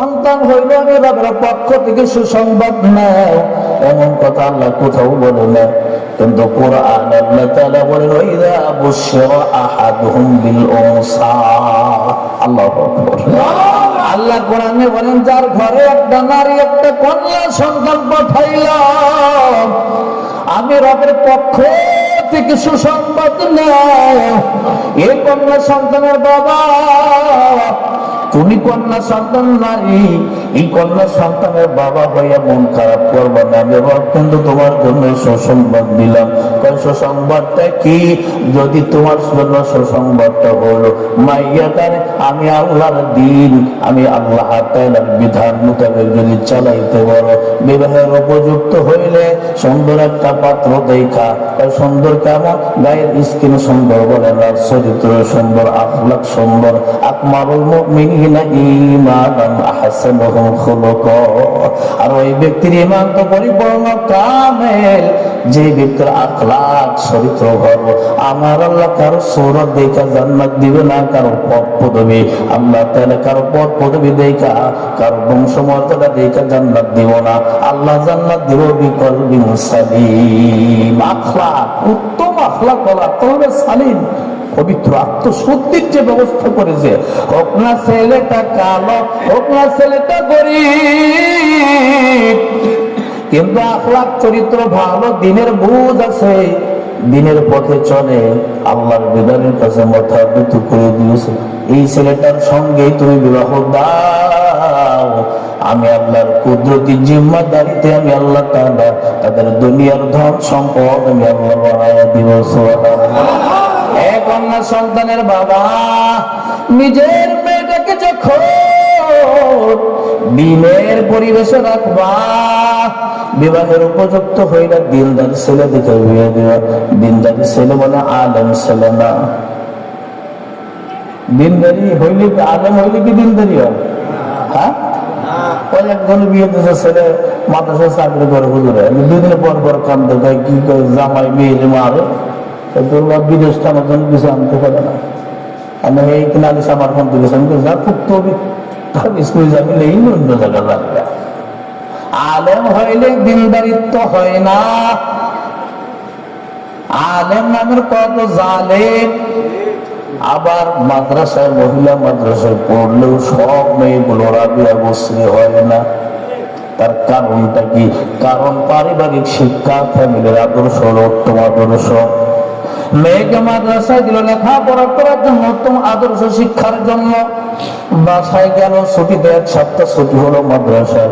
সন্তান হইল আমি রবের পক্ষ থেকে সুসংবাদ নেয়, এমন কথা আল্লাহ কোথাও বলে না। কিন্তু কোরআন আল্লাহ তাআলা বলেন ওয়াইদা বুশিরা আহাদুহুম বিল উনসা। আল্লাহু আকবার। আল্লাহ কোরআনে বলেন যার ঘরে একটা নারী একটা কন্যা সন্তান পাঠাইলাম, আমি রবের পক্ষ থেকে সুসংবাদ নেয়। এই কন্যা সন্তানের বাবা, তুমি কন্যা সন্তান নারী, এই কন্যা সন্তানের বাবা হইয়া মন খারাপ করবা না। আমি রব কিন্তু তোমার জন্য সুসংবাদ দিলাম। সুসংবাদটা কি? যদি তোমার জন্য সুসংবাদটা হলো মাইয়াটার আমি আল্লাহর দিন, আমি আল্লাহ তাআলার বিধান মোতাবেক যদি চালাইতে পারো, বিবাহের উপযুক্ত হইলে সুন্দর একটা পাত্র দেখা, সুন্দর কেমন গায়ের স্কিন সুন্দর বলে না, চরিত্র সুন্দর, আখলাক সুন্দর, আকমালুল মুমিনিনা ঈমানান আহসানুহুম খুলুকা। আর ওই ব্যক্তির ঈমান তো পরিপূর্ণ কামেল, যে ব্যক্তির আখলাক চরিত্র ভালো। আমার আল্লাহ কারো সূরত দেখা জান্নাত দিবে না, কারো পদ পদবী আল্লাহ তাআলা কারো পদ পদবী দেখা, কারো বংশমর্যাদা দেখা জান্নাত দিব না। আল্লাহ জান্নাত দিব বিকলবিন সালিম। আখলাক, উত্তম আখলাক বলা তবে সালিম, পবিত্র আত্মশুদ্ধির যে ব্যবস্থা করেছে, হোক না ছেলেটা কালো, হোক না ছেলেটা গরিব, কিন্তু আখলাক চরিত্র ভালো, দিনের বুঝ আছে, দিনের পথে চলে, আল্লাহর বিধানের কাছে মাথা নত করে দিয়েছে, এই ছেলেটার সঙ্গে তুমি বিবাহ দাও। আমি আল্লাহর কুদরতি জিম্মাদারিতে আমি আল্লাহ তাআলা তাদের দুনিয়ার ধন সম্পদ আমি আল্লাহ বানায়া দিব। সুবহানাল্লাহ। এক কন্যা সন্তানের বাবা নিজের মেয়েটাকে যখন দিনের পরিবেশে রাখবা, বিবাহের উপযুক্ত হইলে দিনদারি ছেলে দেখে বিয়ে দিবা। দিনদারি ছেলে মানে আলেম ছেলে না। দিনদারি হইলে কি আলেম হইলে কি দিনদারি হয়? হ্যাঁ, ওই একজন বিয়ে দিয়েছে ছেলে মাদ্রাসায় চাকরি করে হুজুরে, দুদিন পর পর কাম দেখায়, কি করে জামাই মেয়ের মারে, বিদেশ টানার জন্য কিছু আনতে পারে না। আমি এই কিনারে আমার ফোন তুলেছি, আমি যা খুব তবে স্কুলে যাবি নেই, অন্য জায়গায় লাগবে। আলেম হইলে দিনদারিত্ব হয় না। আলেম নামের কত জালেম। আবার মাদ্রাসায়, মহিলা মাদ্রাসায় পড়লেও সব মেয়েগুলো রাবিয়া বসরে হয় না। তার কারণটা কি? কারণ পারিবারিক শিক্ষা, ফ্যামিলির আদর্শ, উত্তম আদর্শ। মেয়েকে মাদ্রাসায় দিল লেখাপড়া করার জন্য, উত্তম আদর্শ শিক্ষার জন্য। বাসায় গেল ছুটিতে, এক সপ্তাহ ছুটি হলো মাদ্রাসায়,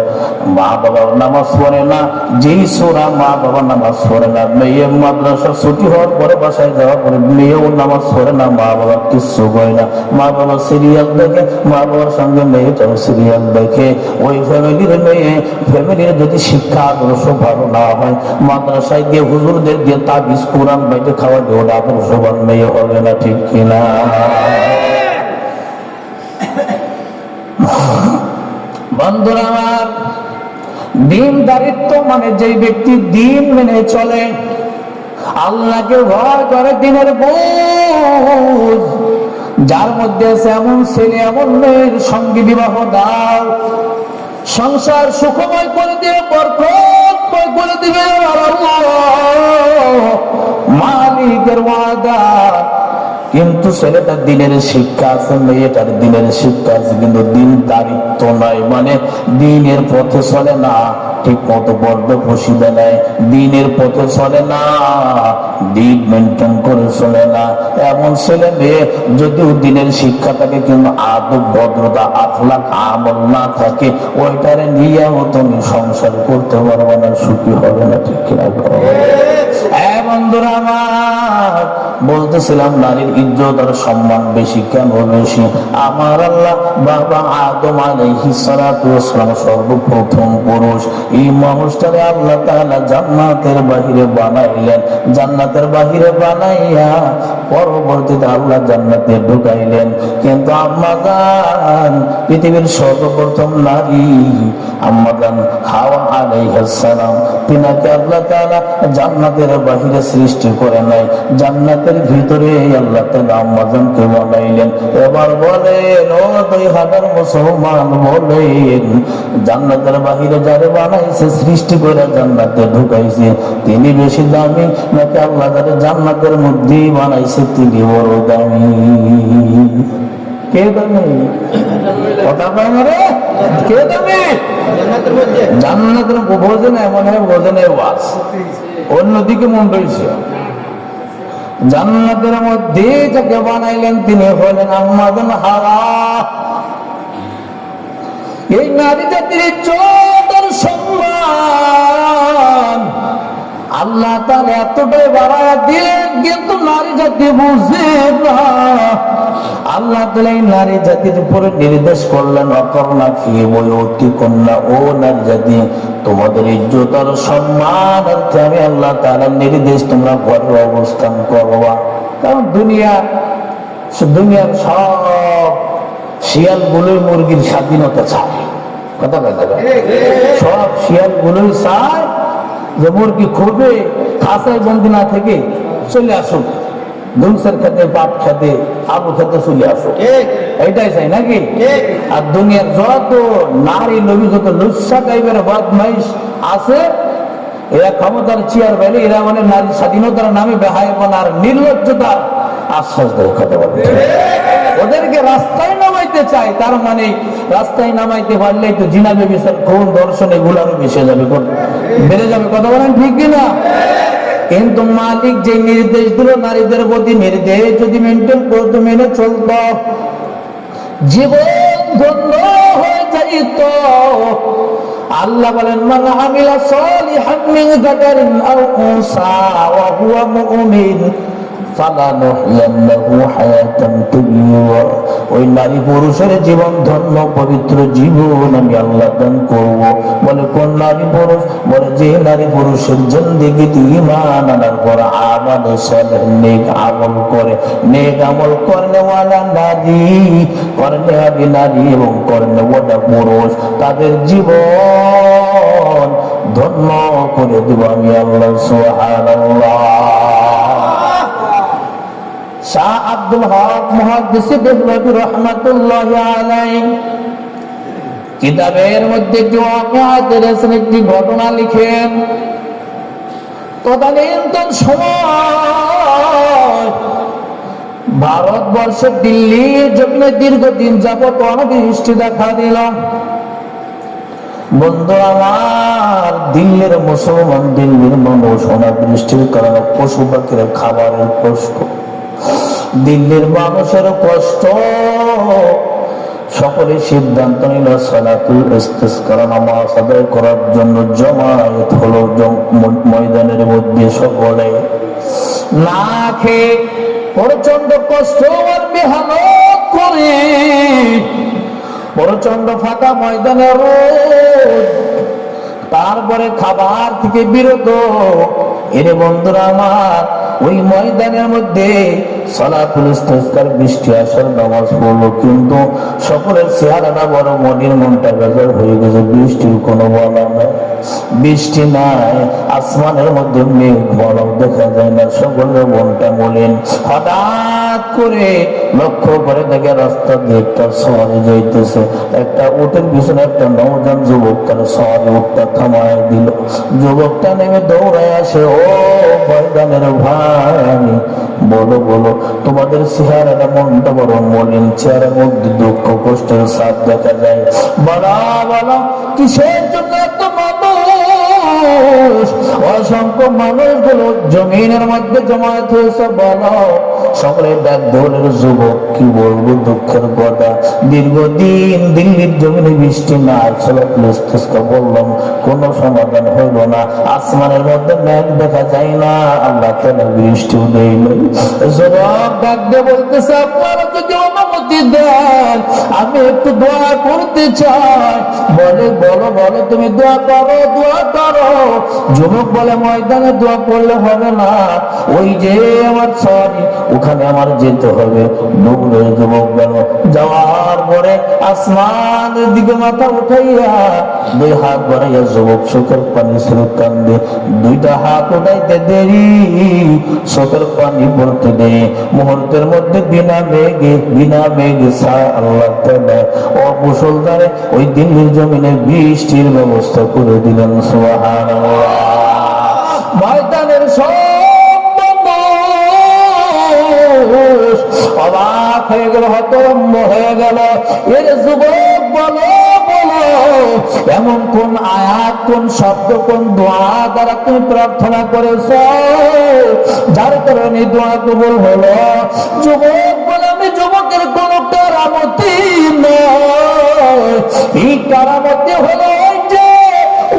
মা বাবা নামাজ পড়ে না, যেই সূরা মা বাবা নামাজ পড়ে না। মেয়ে মাদ্রাসা ছুটি হওয়ার পরে বাসায় যাওয়ার পরে মেয়েও নামাজ পড়ে না, মা বাবা কিচ্ছু করে না। মা বাবা সিরিয়াল দেখে, মা বাবার সঙ্গে মেয়েটাও সিরিয়াল দেখে। ওই ফ্যামিলির মেয়ে, ফ্যামিলির যদি শিক্ষা আদর্শ ভালো না হয়, মাদ্রাসায় গিয়ে হুজুরদের দিয়ে তাবিজ কোরআন বাইতে খাওয়া দিয়ে আদর্শবান মেয়ে হবে না, ঠিক কিনা? বন্ধুরা আমার, দিনদারিত্ব মানে যে ব্যক্তি দিন মেনে চলে, আল্লাহকে ভয় করে, দিনের বোঝ যার মধ্যে আছে, এমন ছেলে এমন মেয়ের সঙ্গে বিবাহ দাও, সংসার সুখময় করে দিবে, বরকতময় করে দিবে। মালিকের ওয়াদা। কিন্তু ছেলেটার দিনের শিক্ষা আছে, মেয়েটার দিনের শিক্ষা আছে, কিন্তু দিন দারিত্ব নাই, মানে দিনের পথে চলে না, ঠিক মতো বর্দ বসিবে নাই, দিনের পথে চলে না, দিন মেনটেন করে চলে না। এমন ছেলে মেয়ে যদিও দিনের শিক্ষা থাকে, কিন্তু আদব ভদ্রতা আখলাক আমল না থাকে, ওইটারে নিয়ে তুমি সংসার করতে পারবে না, সুখী হবে না, ঠিক কিনা? বন্ধুরা আমার, বলতেছিলাম নারীর ইজ্জত আর সম্মান বেশি। কেন বেশি? আমার আল্লাহ বাবা আদম আলাইহিস সালাতু ওয়াস সালাম সর্বপ্রথম পুরুষ। এই মানুষটারে আল্লাহ তাআলা জান্নাতের বাহিরে বানাইলেন, জান্নাতের বাহিরে বানাইয়া পরবর্তীতে আল্লাহ জান্নাতে ঢুকাইলেন। কিন্তু আম্মা জান, পৃথিবীর সর্বপ্রথম নারী আম্মা জান হাওয়া আলাইহিস সালাম, তিনাকে আল্লাহ তাআলা জান্নাতের বাহিরে সৃষ্টি করে নাই, জান্নাতের জান্নাতের ভিতরে আল্লাহ তাআলা আম্মাজানকে বানাইলেন। এবার বলেন ও 2000 মুসলমান বলেন, জান্নাতের বাহিরে যারে বানাইছে, সৃষ্টি করে জান্নাতে ঢুকাইছে, তিনি বেশি দামি নাকি আল্লাহ যারে জান্নাতের মধ্যেই বানাইছে তিনি বড় দামি? কে দামি? কথা কয় না রে, কে দামি? জান্নাতের বোঝে না, এমন হয় বোঝে না ওয়াজ, অন্যদিকে মন রয়েছে। জান্নাতের মধ্যে যাকে বানাইলেন তিনি হলেন আম্মাজান হাওয়া। এই নারী জাতির চোদ্দ সম্মান আল্লাহ তাআলা এতটাই বাড়ায়া দিলেন, কিন্তু নারী জাতি বুঝে না। আল্লাহ তাআলা এই নারী জাতির উপরে নির্দেশ করলেন, অকর্ণা ফি বুয়ুতিকুন্না, ও নারী জাতি তোমাদের ইজ্জত আর সম্মানার্থে আমি আল্লাহ তাআলার নির্দেশ তোমরা ঘরে অবস্থান করবা। কারণ দুনিয়ার সব শিয়ালগুলোই মুরগির স্বাধীনতা চায়। কথা কথা সব শিয়ালগুলোই চায় যে মুরগি খুবই খাসায় বন্দি না থেকে চলে আসুক, দুমসের খেতে, পাট খেতে, আলু খেতে চলে আসুক, এইটাই চাই নাকি? আর দুনিয়ার যত নারী লোভী, যত লুচ্ছা টাইপের বদমাইশ আছে, এরা ক্ষমতার চেয়ার বাইরে, এরা মানে নারী স্বাধীনতার নামে বেহায়াপনা আর নির্লজ্জতার আশ্বাস দেয়। কথা বলে ওদেরকে রাস্তায় নামাইতে চায়, তার মানে রাস্তায় নামাইতে পারলেই তো জিনা ব্যভিচার, খুন, ধর্ষণ এগুলারও বেশি যাবে, বেড়ে যাবে। কথা বলেন ঠিক কিনা? কিন্তু মালিক যে নির্দেশ দিল নারীদের প্রতি, নির্দেশ যদি মেনটেন করতো, মেনে চলত, জীবন ধন্য হয়ে যাইত। আল্লাহ বলেন, মান আমিলা সালিহান মিন যাকারিন আও উনসা ওয়া হুয়া মুমিন ফালানুহইয়ান্নাহু হায়াতান তাইয়্যিবা। ওই নারী পুরুষের জীবন ধন্য পবিত্র জীবন আমি আল্লাহ দান করব। বলে কোন নারী পুরুষ? বলে যে নারী পুরুষের জিন্দেগিতে ঈমান আনার পর আমালে সালেহ নেক আমল করে, নেক আমল করনে ওয়ালা নারী, করনে আবি নারী এবং করনে ওয়ালা পুরুষ, তাদের জীবন ধন্য করে দেব আমি আল্লাহ। সুবহানাল্লাহ। শাহ আব্দুল হক মুহাদ্দিস দেহলভী রাহমাতুল্লাহি আলাইহি কিতাবের মধ্যে একটি ওয়াকিয়াতের একটি ঘটনা লিখেন। তদানীন্তন সময় ভারতবর্ষের দিল্লির জমিনে দীর্ঘদিন যাবত অনাবৃষ্টি দেখা দিল। বন্ধু আমার, দিল্লির মুসলমান, দিল্লির মানুষ অনাবৃষ্টির কারণে পশু পাখির খাবারের কষ্ট, দিল্লির মানুষের কষ্ট, সকলে সিদ্ধান্ত নিল সালাতুল ইস্তিসকা নামাজ আদায় করার জন্য জমায়েত হলো ময়দানের মধ্যে। সকলে না খেয়ে প্রচন্ড কষ্ট আর মেহনত করে, প্রচন্ড ফাঁকা ময়দানে রোদ, তারপরে খাবার থেকে বিরত। এরে বন্ধুরা আমার, ওই ময়দানের মধ্যে সালাতুল ইস্তিসকার বৃষ্টি আসার নামাজ পড়লো, কিন্তু সকলের চেহারাটা বড় মনের মনটা বেজার হয়ে গেছে। বৃষ্টির কোনো বলা নাই, বৃষ্টি নাই, আসমানের মধ্যে মেঘ বলক দেখা যায় না, সকলের মনটা মলিন। হঠাৎ করে লক্ষ্য করে দেখে রাস্তা দিয়ে একটা সওয়ারি যাইতেছে, একটা উটের পিছনে একটা নওজোয়ান যুবক তার সওয়ারি উটটা থামায় দিল। যুবকটা নেমে দৌড়ায় আসে, ও ময়দানের ভাই, বলো বলো তোমাদের চেহারাটা, মনটা বড় মলিন, চেহারার মধ্যে দুঃখ কষ্টের ছাপ দেখা যায়। বলা বলো কিসের জন্য এত মানুষ, অসংখ্য মানুষগুলো জমিনের মধ্যে জমায়েত হয়েছে, বলো। সকলে ডাক দৌড়ের যুবক, কি বলবো দুঃখের কথা, দীর্ঘদিন দিল্লির জমিনে বৃষ্টি নাই, সালাতুল ইস্তিসকা বললাম, কোন সমাধান হইল না, আসমানের মধ্যে মেঘ দেখা যায় না, আল্লাহ তাআলা বৃষ্টিও দেয় নাই। যুবক ডাক দিয়ে বলতেছে, আপনারা যদি অনুমতি দেন আমি একটু দোয়া করতে চাই। বলে বলো বলো, তুমি দোয়া করো, দোয়া করো। যুবক বলে, ময়দানে দোয়া করলে হবে না, ওই যে আমার সরি ওখানে আমার যেতে হবে। দৌড়ে যুবক গেল, যাওয়ার পরে আসমানের দিকে মাথা উঠাইয়া দুই হাত বাড়াইয়া যুবক চোখের পানি ছিল কান্দে। দুইটা হাত উঠাইতে দেরি, চোখের পানি পড়তে দেরি। মুহূর্তের মধ্যে বিনা মেঘে আল্লাহ তাআলা অমুসলধারে ওই দিল্লির জমিনে বৃষ্টির ব্যবস্থা করে দিলেন। সুবহানাল্লাহ। ময়দানের সব অবাক হয়ে গেল, হতভম্ব হয়ে গেল। এর যুবক বলো বলো, এমন কোন আয়াত, কোন শব্দ, কোন দোয়া দ্বারা তুমি প্রার্থনা করেছ যার কারণে দোয়া কবুল হলো? যুবক বলে, আমি যুবকের কোন কারামতি নয়, এই কারামতি হলো যে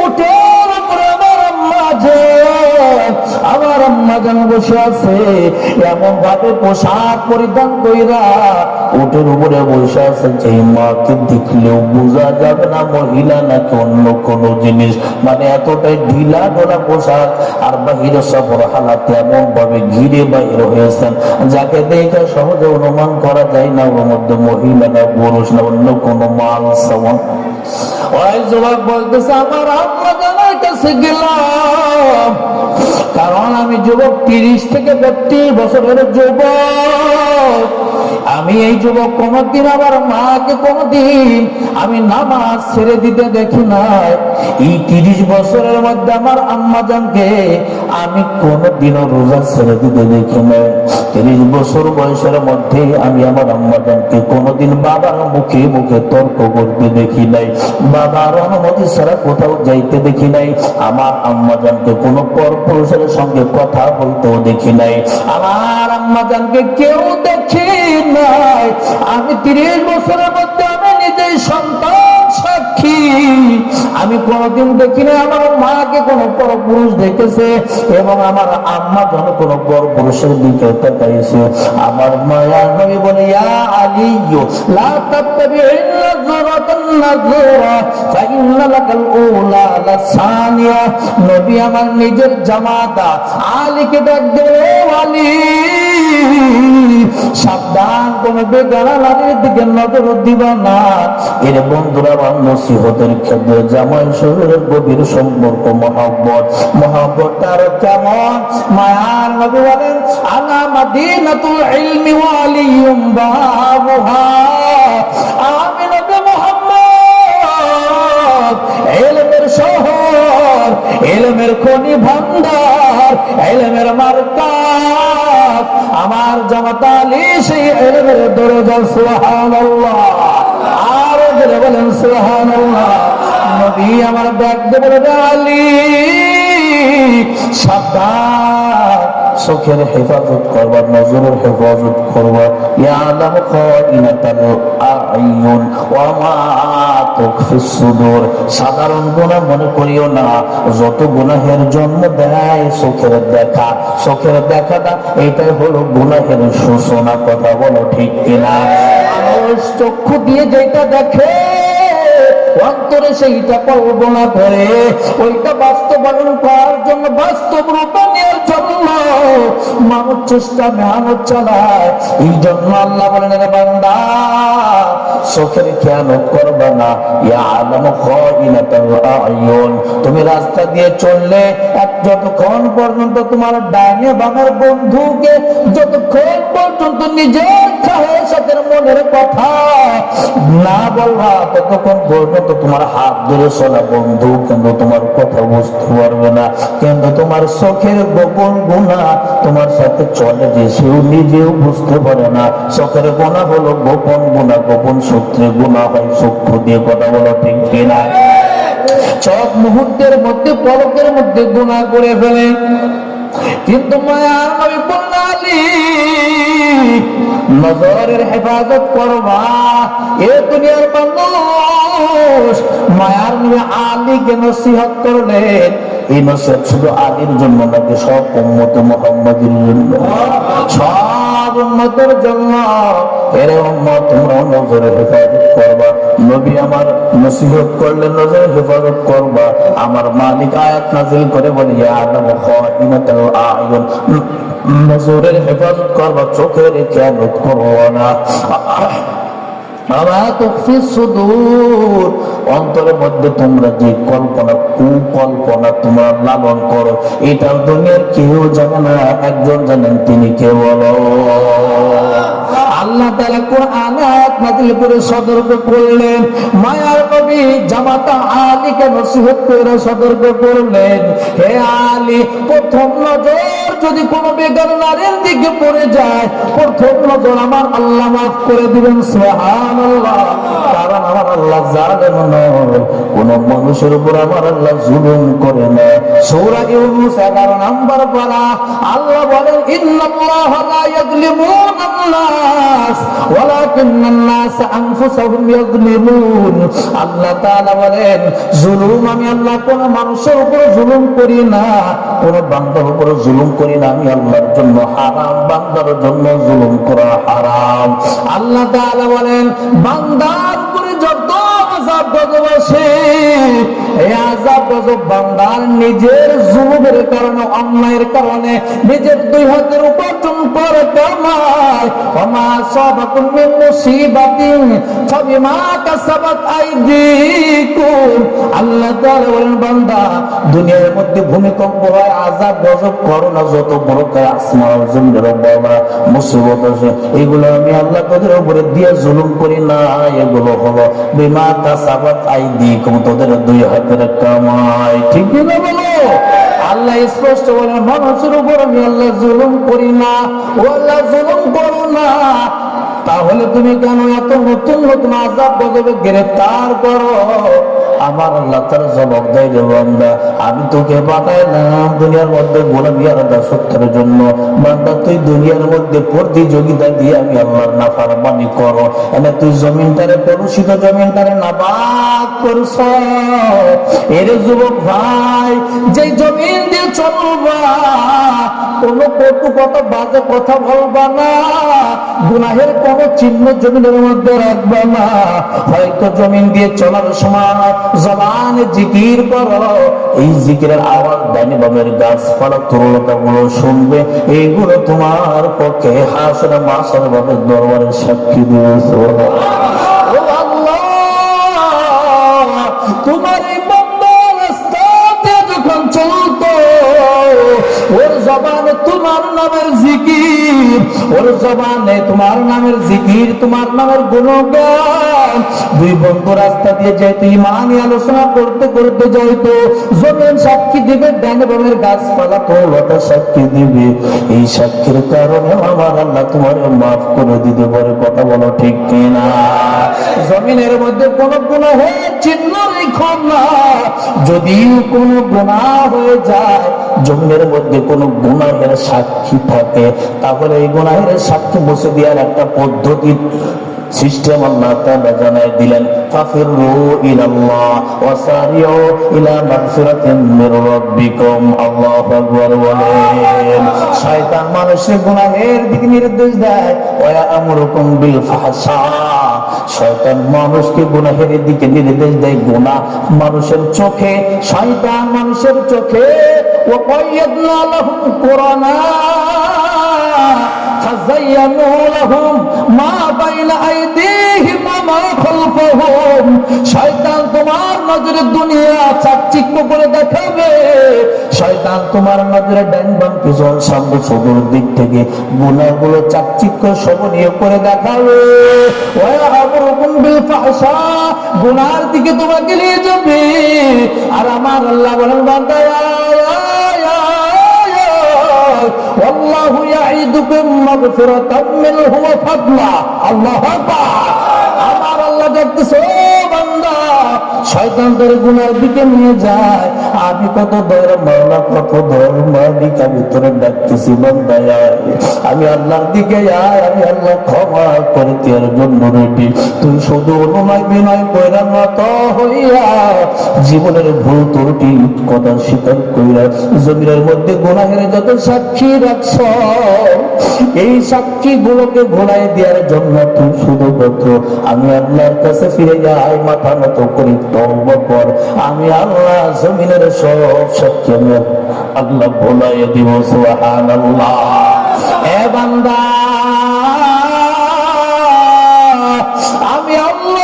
উঠের উপরে আমার আম্মা জান বসে আছে, এমন ভাবে পোশাক পরিধান কইরা উটের উপরে বসে আছে যে মাকে দেখলেও বোঝা যাবে না মহিলা নাকি অন্য কোন জিনিস। মানে এতটাই ঢিলা ঢোলা পোশাক, আর বাহিরে সফর হালাতে এমন ভাবে ঘিরে বাহির হয়েছেন যাকে দেখে সহজে অনুমান করা যায় না ওর মধ্যে মহিলা না পুরুষ না অন্য কোন মাল সামান। ওই যুবক বলতেছে, আমার আম্মা জানার কাছে গেলাম, কারণ আমি যুবক, 30 থেকে 32 বছরের যুবক। আমি এই যুবক কোনদিন আমার মাকে কোনদিন আমি নামাজ ছেড়ে দিতে দেখি নাই। এই 30 বছরের মধ্যে আমার আম্মা জানকে আমি কোনদিনও রোজা ছেড়ে দিতে দেখি নাই। 30 বছর বয়সের মধ্যে আমি আমার আম্মা জানকে কোনদিন বাবার মুখে মুখে তর্ক করতে দেখি নাই, বাবার অনুমতি ছাড়া কোথাও যাইতে দেখি নাই। আমার আম্মা জানকে কোন পরপুরুষের সঙ্গে কথা বলতেও দেখি নাই। আমার আম্মা জানকে কেউ দেখি নাই। আমি 30 বছরের মধ্যে আমি নিজেই সন্তান সাক্ষী, আমি কোনদিন দেখি না আমার মাকে কোন পরপুরুষ দেখেছে এবং আমার আম্মা যেন কোন পরপুরুষের দিকে তাকাইছে। আমার মায়া নবী বলে, ইয়া আলী লা তাত্তাবি'ন নাযরাতান নাযরা ফাইন্না লাকাল উলা লাসানিয়া। নবী আমার নিজের জামাতা আলীকে ডাক দিলেন, ও আলী সাবধান, কোন বেগানা নারীর দিকে নজর দিবা না। এর বন্ধুরা আমার নসিহতের ক্ষেত্রে জামাই শরীরের গভীর সম্পর্ক, মহব্বত তার কেমন? মায়ার নবী বলেন, আনা মাদিনাতুল ইলমি ওয়া আলিয়ুম বাবুহা। আমি নবী মুহাম্মদ ইলমের শহর, ইলমের খনি ভান্ডার, ইলমের মার্কাজ। আমার জামাতা আলী সেই ইলমের দরজা। সুবহানাল্লাহ। আর জোরে বলেন সুবহানাল্লাহ। নবী আমার ডাক দিয়ে বলেন, আলী সাবধান, চোখের হেফাজত করবা, নজরের হেফাজত করবা। ইয়ালামু খাইনাতাল আ'য়ুন ওয়া মা তুখফিস সুদূর। সাধারণ গুনাহ মনে করিও না, যত গুনাহের জন্ম দেয় চোখের দেখা, চোখের দেখাটা এটাই হলো গুনাহের সূচনা। কথা বলো ঠিক কিনা? মানুষ চক্ষু দিয়ে যেটা দেখে অন্তরে সেইটা কল্পনা করে, ওইটা বাস্তবায়ন করার জন্য, বাস্তব রূপায়ণের জন্য মানুষ চেষ্টা মেহনত চালায়। এই জন্য আল্লাহ বলেন, রে বান্দা চোখের খেয়ানত করবে না। ইয়ালামু খাইনাতাল আ'য়ুন। তুমি রাস্তা দিয়ে চললে যতক্ষণ পর্যন্ত তোমার ডাইনে বামের বন্ধুকে যতক্ষণ পর্যন্ত নিজের খাহেসাতের মনের কথা না বলবা, ততক্ষণ পর্যন্ত তোমার হাত ধরে চলা বন্ধু কিন্তু তোমার কথা বুঝতে পারবে না। কিন্তু তোমার চোখের গোপন গুনাহ তোমার সাথে চলে যে সেও নিজেও বুঝতে পারে না। চোখের গুনাহ হলো গোপন গুনাহ, গোপন সূত্রে গুনাহ হয় চক্ষু দিয়ে। কথা বলো ঠিক কিনা? চোখ মুহূর্তের মধ্যে, পলকের মধ্যে গুনাহ করে ফেলে। কিন্তু মায়ার নবী বললেন, আলী নজরের হেফাজত করবা। এ দুনিয়ার মানুষ মায়ার নবী আলীকে নসিহত করলেন। এই নসিহত শুধু আলীর জন্য নাকি সব উম্মতে মুহাম্মাদের জন্য? সব উম্মতের জন্য। এর উম্মত তোমরা নজরের হেফাজত করবা। নবী আমার নসিহত করলেন নজরের হেফাজত করবা। আমার মালিক আয়াত নাযিল করে বলে ইয়ালামু খাইনাতাল আয়ুন, নজরের হেফাজত করবা, চোখের খেয়ানত করবা না। অন্তরের মধ্যে তোমরা যে কল্পনা কুকল্পনা তোমরা লালন করো, এটা দুনিয়ার কেউ জানে না, একজন জানেন, তিনি কে বলো? আল্লাহ তাআলা কোরআনে আয়াত নাযিল করে সতর্ক করলেন। মায়ার নবী জামাতা আলীকে নসিহত করে সতর্ক করলেন, হে আলী, প্রথম নজর যদি কোনো বেগার নারীর দিকে পড়ে যায়, প্রথম নজর আমার আল্লাহ মাফ করে দিবেন। সুবহানাল্লাহ। কারণ আমার আল্লাহ জালেম নয়, কোন মানুষের উপর আমার আল্লাহ জুলুম করে না। সূরা ইউনূস 11 নম্বর পারা আল্লাহ বলেন, ইন্নাল্লাহা লা ইয়াযলিমুনা আন-নাস ওয়ালাকিন্নান নাস আনফুসাহুম ইয়াযলিমুন। আল্লাহ তাআলা বলেন, জুলুম আমি আল্লাহ কোন মানুষের উপর জুলুম করি না, কোন বান্দার উপর জুলুম করি না। আমি আল্লাহর জন্য হারাম, বান্দার জন্য জুলুম করা হারাম। আল্লাহ তাআলা বলেন, বান্দার উপরে যত আযাব গজব আসে, এই আযাব গজব বান্দার নিজের জুলুমের কারণে, অন্যায়ের কারণে, নিজের দুই হাতের উপার্জন করে কামায়। ওমা সাবাকুম মিন মুসিবাতিন ফাবিমা কাসাবাত আইদিকুম। আল্লাহ তাআলা বলেন, বান্দা, দুনিয়ার মধ্যে ভূমিকম্প হয়, আযাব গজব, করোনা, যত বড় আসমান জমিনের বাবা মুসিবত আছে, এগুলো আমি আল্লাহ তোদের উপরে দিয়ে জুলুম করি না। এগুলো হলো বিমা কাসাবাত আইদিকুম, তোদের দুই হাতের কামাই। ঠিক কি না বলো? আল্লাহ স্পষ্ট বলেন, মানুষের উপর আমি আল্লাহ জুলুম করি না। ও আল্লাহ জুলুম করো না, তাহলে তুমি কেন এত নতুন নতুন আযাব গজবে গ্রেফতার করো? আমার আল্লাহ তার জবাব দেয়, বান্দা, আমি তোকে পাঠাইলাম দুনিয়ার মধ্যে গোলামি আর দাসত্বের জন্য। বান্দা, তুই দুনিয়ার মধ্যে প্রতিযোগিতা দিয়ে আমি আল্লাহর নাফরমানি করো, এনে তুই জমিনটারে কলুষিত, জমিনটারে নাপাক করছ। এর যুবক ভাই, যে জমিন দিয়ে চলবা, কোনো কটু কথা, বাজে কথা বলবা না, গুনাহের কোনো চিহ্ন জমিনের মধ্যে রাখবা না। হয়তো জমিন দিয়ে চলার সময় জবানে জিকির করো, এই জিকিরের আওয়াজ ডাইনে বামের গাছপালা তরুলতা গুলো শুনবে, এইগুলো তোমার পক্ষে হাসরে মাসরে বামের দরবারে সাক্ষী দিবে। তোমার এই বন্ধ রাস্তাতে যখন চলতো, ওর জবানে তোমার নামের জিকির, ওর জবানে তোমার নামের জিকির, তোমার নামের গুণগান। দুই বন্ধু রাস্তা দিয়ে যেত, ইমানি আলোচনা করতে করতে যাইতো, জমিন সাক্ষী দিবে, ডানে বামের গাছপালা তরুলতা সাক্ষী দিবে। এই সাক্ষীর কারণে আমার আল্লাহ তোমার মাফ করে দিতে পারে। কথা বলো ঠিক কিনা? জমিনের মধ্যে কোন গুনাহের চিহ্ন রেখো না। যদিও কোন গুনাহ হয়ে যায়, জমিনের মধ্যে কোন গুনাহের সাক্ষী থাকে, তাহলে এই গুনাহের সাক্ষী বসে দেওয়ার একটা পদ্ধতি সিস্টেম আল্লাহ তাআলা জানাই দিলেন। ফাফিরু ইলাল্লাহ ওয়াসারিউ ইলা মাগফিরাতিন মির রাব্বিকুম। আল্লাহু আকবার বলেন। শয়তান মানুষের গুনাহের দিকে নির্দেশ দেয়, ওয়া আমরুকুম বিল ফাহশা। শয়তান মানুষকে গুনাহের দিকে নির্দেশ দেয়। গুনাহ মানুষের চোখে, শয়তান মানুষের চোখে। ওয়া কায়্যাদনা লাহুম কুরানা ফাযায়্যানু লাহুম মা বাইনা আইদিহিম ওয়া মা খালফাহুম। শয়তান তোমার নজরে দুনিয়া চাকচিক্য করে দেখাবে, শয়তান তোমার নজরে ডান বাম পিছন সামনে সদর দিক থেকে গুনাহগুলো চাকচিক্য শোভনীয় করে দেখাবে। ওয়া আমরুকুম বিল ফাহশা, গুনার দিকে তোমাকে নিয়ে যাবে। আর আমার আল্লাহ বলেন, বান্দা, আল্লাহু ইয়াইদুকুম মাগফিরাতাম মিনহু ওয়া ফাদলা। আল্লাহু আকবার। আমার আল্লাহ দেখতেছো, বান্দা, শয়তান তোর গুনার দিকে নিয়ে যায়। আমি কত দর মাওলা, কত দর মালিক, আমি তোরে ডাকতেছি, বান্দা আয়, আমি আল্লাহর দিকে আয়, আমি আল্লাহ ক্ষমা করতে এর জন্য রেডি। তুই শুধু অনুনয় বিনয় কইরা নত হইয়া জীবনের ভুল ত্রুটি কথা স্বীকার কইরা জমিনের মধ্যে গুনাহের যত সাক্ষী রাখছ, এই সাক্ষী গুলোকে ঘোড়ায় দেওয়ার জন্য তুই শুধুমাত্র আমি আল্লাহর কাছে ফিরে যাই, মাথা নত করি, তওবা কর। আমি আল্লাহ জমিনের সব সাক্ষী আমি আল্লাহ ভোলাই দিব। সুবহানাল্লাহ। এ বান্দা, আমি আল্লাহ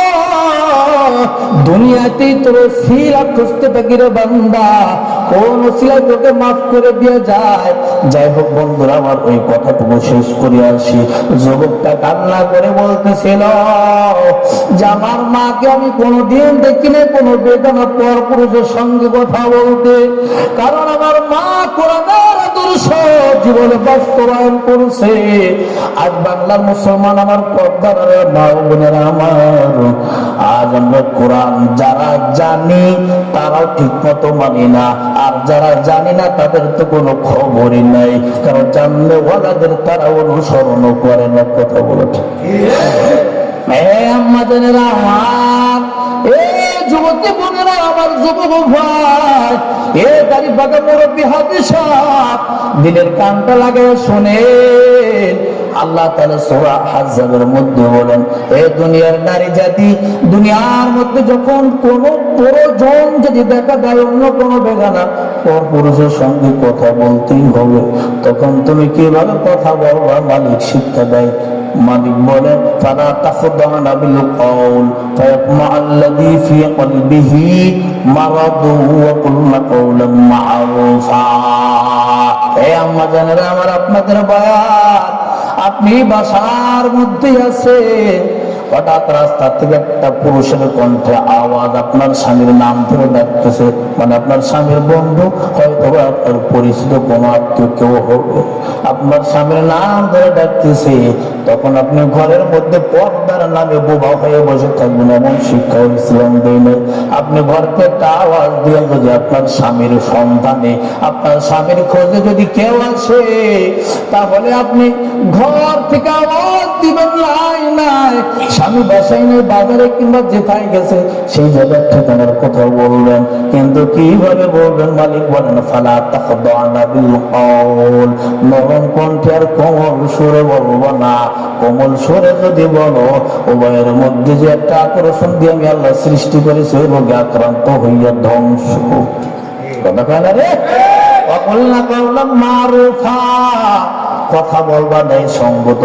দুনিয়াতেই তোর সিলা খুঁজতে থাকি রে বান্দা, কোন সিলা তোকে মাফ করে দিয়ে যায়। যাই হোক বন্ধুরা, আমার ওই কথাটুকু শেষ করে আসি। যুবকটা কান্না করে বলতেছিল যে আমার মাকে আমি কোনোদিন দেখিনি কোনো বেদনা পর পুরুষের সঙ্গে কথা বলতে, কারণ আমার মা কোরআনের আদর্শ জীবনে বাস্তবায়ন করছে। আজ বাংলার মুসলমান আমার পর্দার মা বোনেরা আমার, আজ আমরা কোরআন যারা জানি তারাও ঠিক মতো মানি না, আর যারা জানি না তাদের তো কোনো খবরই নাই, কারণ জানলে ওয়ালাদের তারা অনুসরণ করে না। কথা বলে আমাদের আমার এই যুবতী বোনেরা আমার, যুবক ভাই, এ গাড়ি বাগা মুরব্বী হাফেজ সাহেব, দিলের কানটা লাগে শোনেন। আল্লাহ তাআলা সূরা আহজাবের মধ্যে বলেন, এ দুনিয়ার নারী জাতি, দুনিয়ার মধ্যে যখন কোন প্রয়োজন যদি দেখা দেয় অন্য কোন বেগানা পর পুরুষের সঙ্গে কথা বলতেই হবে, তখন তুমি কিভাবে কথা বলবা মালিক শিক্ষা দেয়। মালিক বলে ফালা তাখদানা বিল কওল ফায়াতমাআল্লাযী ফী কলবিহি মারাদু ওয়া কুলনা কওলান মা'রুফা। হে আম্মা জানেরা আমার, আপনাদের বয়ান, আপনি বাসার মধ্যে আছে, হঠাৎ রাস্তা থেকে একটা পুরুষের কণ্ঠে আওয়াজ আপনার স্বামীর নাম ধরে ডাকতেছে, মানে আপনার স্বামীর বন্ধু, হয়তো আপনার পরিচিত কোনো আত্মীয় কেউ হবে, আপনার স্বামীর নাম ধরে ডাকতেছে, তখন আপনি ঘরের মধ্যে পর্দার নামে বোবা হয়ে বসে থাকবেন, এমন শিক্ষা ইসলাম দেয় নাই। আপনি ঘরকে একটা আওয়াজ দিয়ে যদি আপনার স্বামীর সন্ধানে, আপনার স্বামীর খোঁজে যদি কেউ আসে, তাহলে আপনি ঘর থেকে আওয়াজ দিবেন নাই নাই, স্বামী বাসায় নেই, বাজারে কিংবা যেথায় গেছে সেই জায়গার ঠিকানার কথা বলবেন। কিন্তু কিভাবে বলবেন? মালিক বলেন ফালা তাখদানা বিল কওল, নরম কণ্ঠে আর কোমল সুরে বলবো না। কোমল সুরে যদি বলো, উভয়ের মধ্যে যে একটা আকর্ষণ দিয়ে আমি আল্লাহ সৃষ্টি করেছি, ওই রোগে আক্রান্ত হইয়া ধ্বংস। কথা কয় না রে? ওয়াকুলনা কওলান মা'রুফা, কথা বলবা নাই সঙ্গত।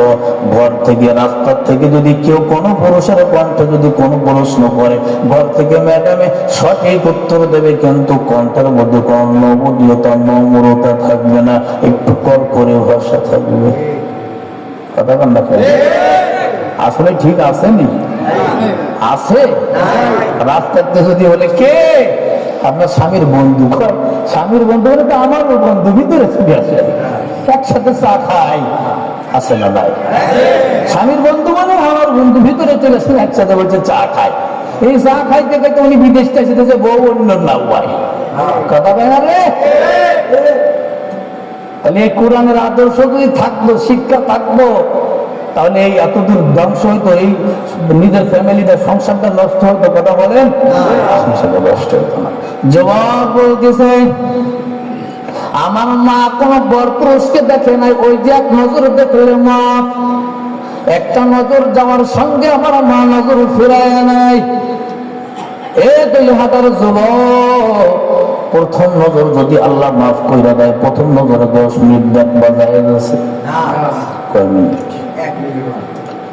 ঘর থেকে রাস্তা থেকে যদি কেউ কোনো পুরুষের কণ্ঠে যদি কোনো প্রশ্ন করে, ঘর থেকে ম্যাডামে সঠিক উত্তর দেবে, কিন্তু কণ্ঠের মধ্যে কোনো নবদীয়তা নম্রতা থাকবে না, একটু কল করে ভাষা থাকবে। কথা কন না? আসলে ঠিক আসেনি? আছে। রাস্তাতে যদি বলে কে, আপনার স্বামীর বন্ধু, স্বামীর বন্ধু বলে তো আমার বন্ধু, ভিতরে ছুটে আসে, একসাথে চা খাই, আছে না নাই? স্বামীর বন্ধু মানে আমার বন্ধু, ভিতরে চলে আসে, একসাথে বলছে চা খাই। এই চা খাইতে খাইতে উনি বিদেশটা এসেছে, বউ অন্য না ভাই। কথা বলে রে? তাহলে এই কোরআনের আদর্শ যদি থাকতো, শিক্ষা থাকতো, তাহলে এই এতদূর ধ্বংস হইতো, এই নিজের ফ্যামিলিটা সংসারটা নষ্ট হতো। কথা বলেন? সংসারটা নষ্ট হতো না। জবাব বলতেছে আমার মা কোন বর পুরুষকে দেখে নাই, ওই যে এক নজর দেখলে মা, একটা নজর যাওয়ার সঙ্গে আমার মা নজর ফিরায় নাই। এ 2000 যুবক, প্রথম নজর যদি আল্লাহ মাফ কইরা দেয়, প্রথম নজরে 10 মিনিট দেখবা যায় গেছে, কয় মিনিট?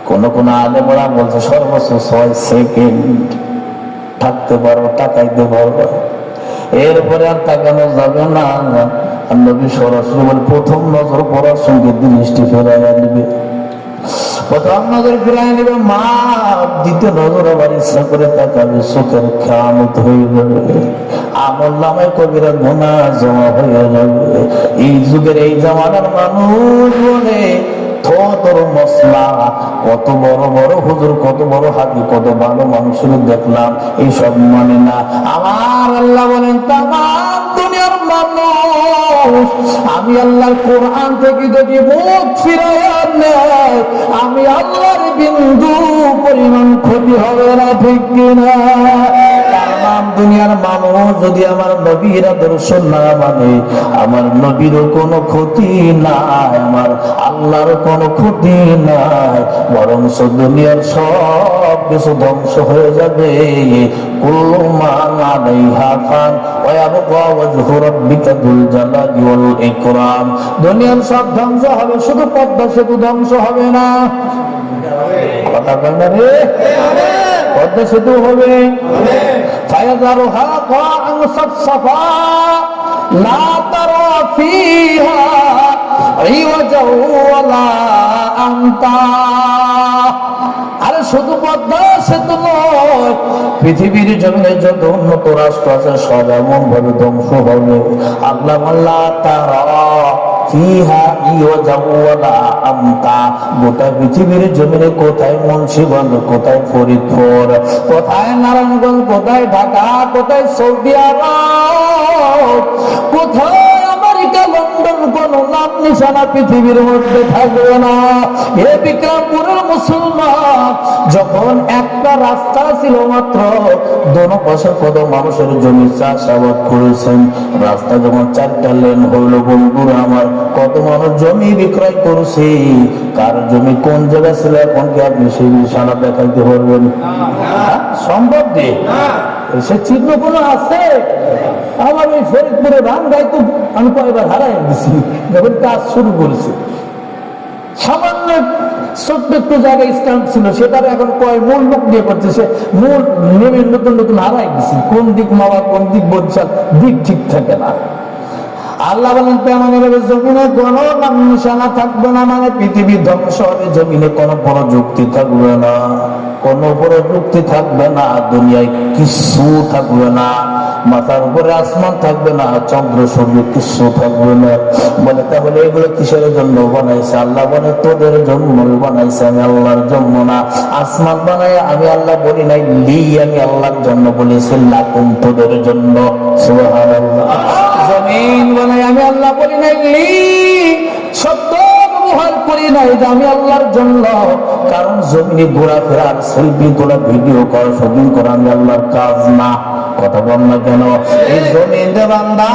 কোন কোন আলেমরা বলছে সর্বোচ্চ 6 সেকেন্ড থাকতে পারো, তাকাইতে পারবো, এরপরে আর তাকানো যাবে না। নবী সরাসরি বলে প্রথম নজর পড়ার সঙ্গে দৃষ্টি ফেরাইয়া নিবে, প্রথম নজর ফিরাই নেবে মা, দ্বিতীয় নজর আবার ইচ্ছা করে তাকাবে, চোখের খেয়ানত হয়ে যাবে, আমল নামায় কবিরা গুনাহ জমা হয়ে যাবে। এই যুগের এই জামানার মানুষ বলে তোর মশলা, কত বড় বড় হুজুর, কত বড় হাজি, কত ভালো মানুষের দেখলাম, এইসব মানে না। আমার আল্লাহ বলেন তামাম দুনিয়ার মানুষ আমি আল্লাহর কোরআন থেকে যদি মুখ ফিরাইয়া নেয়, আমি আল্লাহর বিন্দু পরিমাণ ক্ষতি হবে না, ঠিক কিনা? তামাম দুনিয়ার মানুষ যদি আমার নবীর আদর্শ না মানে, আমার নবীরও কোনো ক্ষতি নাই, আমার আল্লাহর কোনো ক্ষতি নাই, বরং দুনিয়ার সব কিছু ধ্বংস হয়ে যাবে। কুল্লু মান আলাইহা ফান ওয়া ইয়াবকা ওয়াজহু রাব্বিকা যুল জালালি ওয়াল ইকরাম। দুনিয়ার সব ধ্বংস হবে, শুধু পদ্মা সেতু ধ্বংস হবে না। কথা বল না রে, পদ্মা সেতু হবে। ফায়াযারুহা কাআন সাফসাফা লা তারা ফিহা ইওয়াজা ওয়ালা আমতা। আরে শুধু পদ্মা সেতু নয়, পৃথিবীর জমিনে যত উন্নত রাষ্ট্র আছে সব এমন ভাবে ধ্বংস হবে। আল্লাহ আল্লাহ তারা ফিহা ইওয়াজা ওয়ালা আমতা। গোটা পৃথিবীর জমিনে কোথায় মুন্সিগঞ্জ, কোথায় ফরিদপুর, কোথায় নারায়ণগঞ্জ, কোথায় ঢাকা, কোথায় সৌদি আরব, কোথায় আমেরিকা, লন্ডন, কোন নাম নিশানা পৃথিবীর মধ্যে থাকবে না। এ বিক্রমপুরের মুসলমান, যখন একটা রাস্তা ছিল মাত্র, দোনো পাশে কত মানুষের জমি চাষাবাদ করেছেন, রাস্তা যখন 4টা লেন হইলো, বন্ধুরা আমার, কত মানুষ জমি বিক্রয় করছে। কার জমি কোন জায়গায় ছিল এখন কি আপনি সেই নিশানা দেখাইতে পারবেন? সম্ভব নেই। সে চিহ্ন কোনো আছে? আমার ওই ফরিদপুরে রান গাইতো আমি কয়েকবার হারাই দিছি যখন কাজ শুরু করেছি। সামান্য ছোট্ট একটু জায়গায় স্ট্যাম্প ছিল, সেটার এখন কয় মূল লোক দিয়ে করছে, সে মূল নেমে নতুন নতুন হারাই দিছি। কোন দিক মাওয়া, কোন দিক বলছে, দিক ঠিক থাকে না। আল্লাহ বলেন জমিনে কোনো নাম নিশানা থাকবে না, মানে পৃথিবী ধ্বংস হবে, জমিনে কোনো বড় যুক্তি থাকবে না, কোনো বড় যুক্তি থাকবে না, দুনিয়ায় কিছু থাকবে না, মাথার উপরে আসমান থাকবে না, চন্দ্র সূর্য কিছু থাকবে না। বলে তাহলে এগুলো কিসের জন্য বানাইছে? আল্লাহ বলে তোদের জন্য বানাইছে, আমি আল্লাহর জন্য না। আসমান বানাই আমি আল্লাহ বলি নাই, লি আমি আল্লাহর জন্য বলেছি, লাকুম তোদের জন্য। সুবহানাল্লাহ। জমিন বানাই আমি আল্লাহ বলি নাই, লি শব্দ ব্যবহার করি নাই, আমি আল্লাহর জন্য। কারণ জমিনে ঘোরাফেরা, সেলফি তোলা, ভিডিও করা, শুটিং করা আমি আল্লাহর কাজ না। কথা বল না কেন? এই জমিন দে বান্দা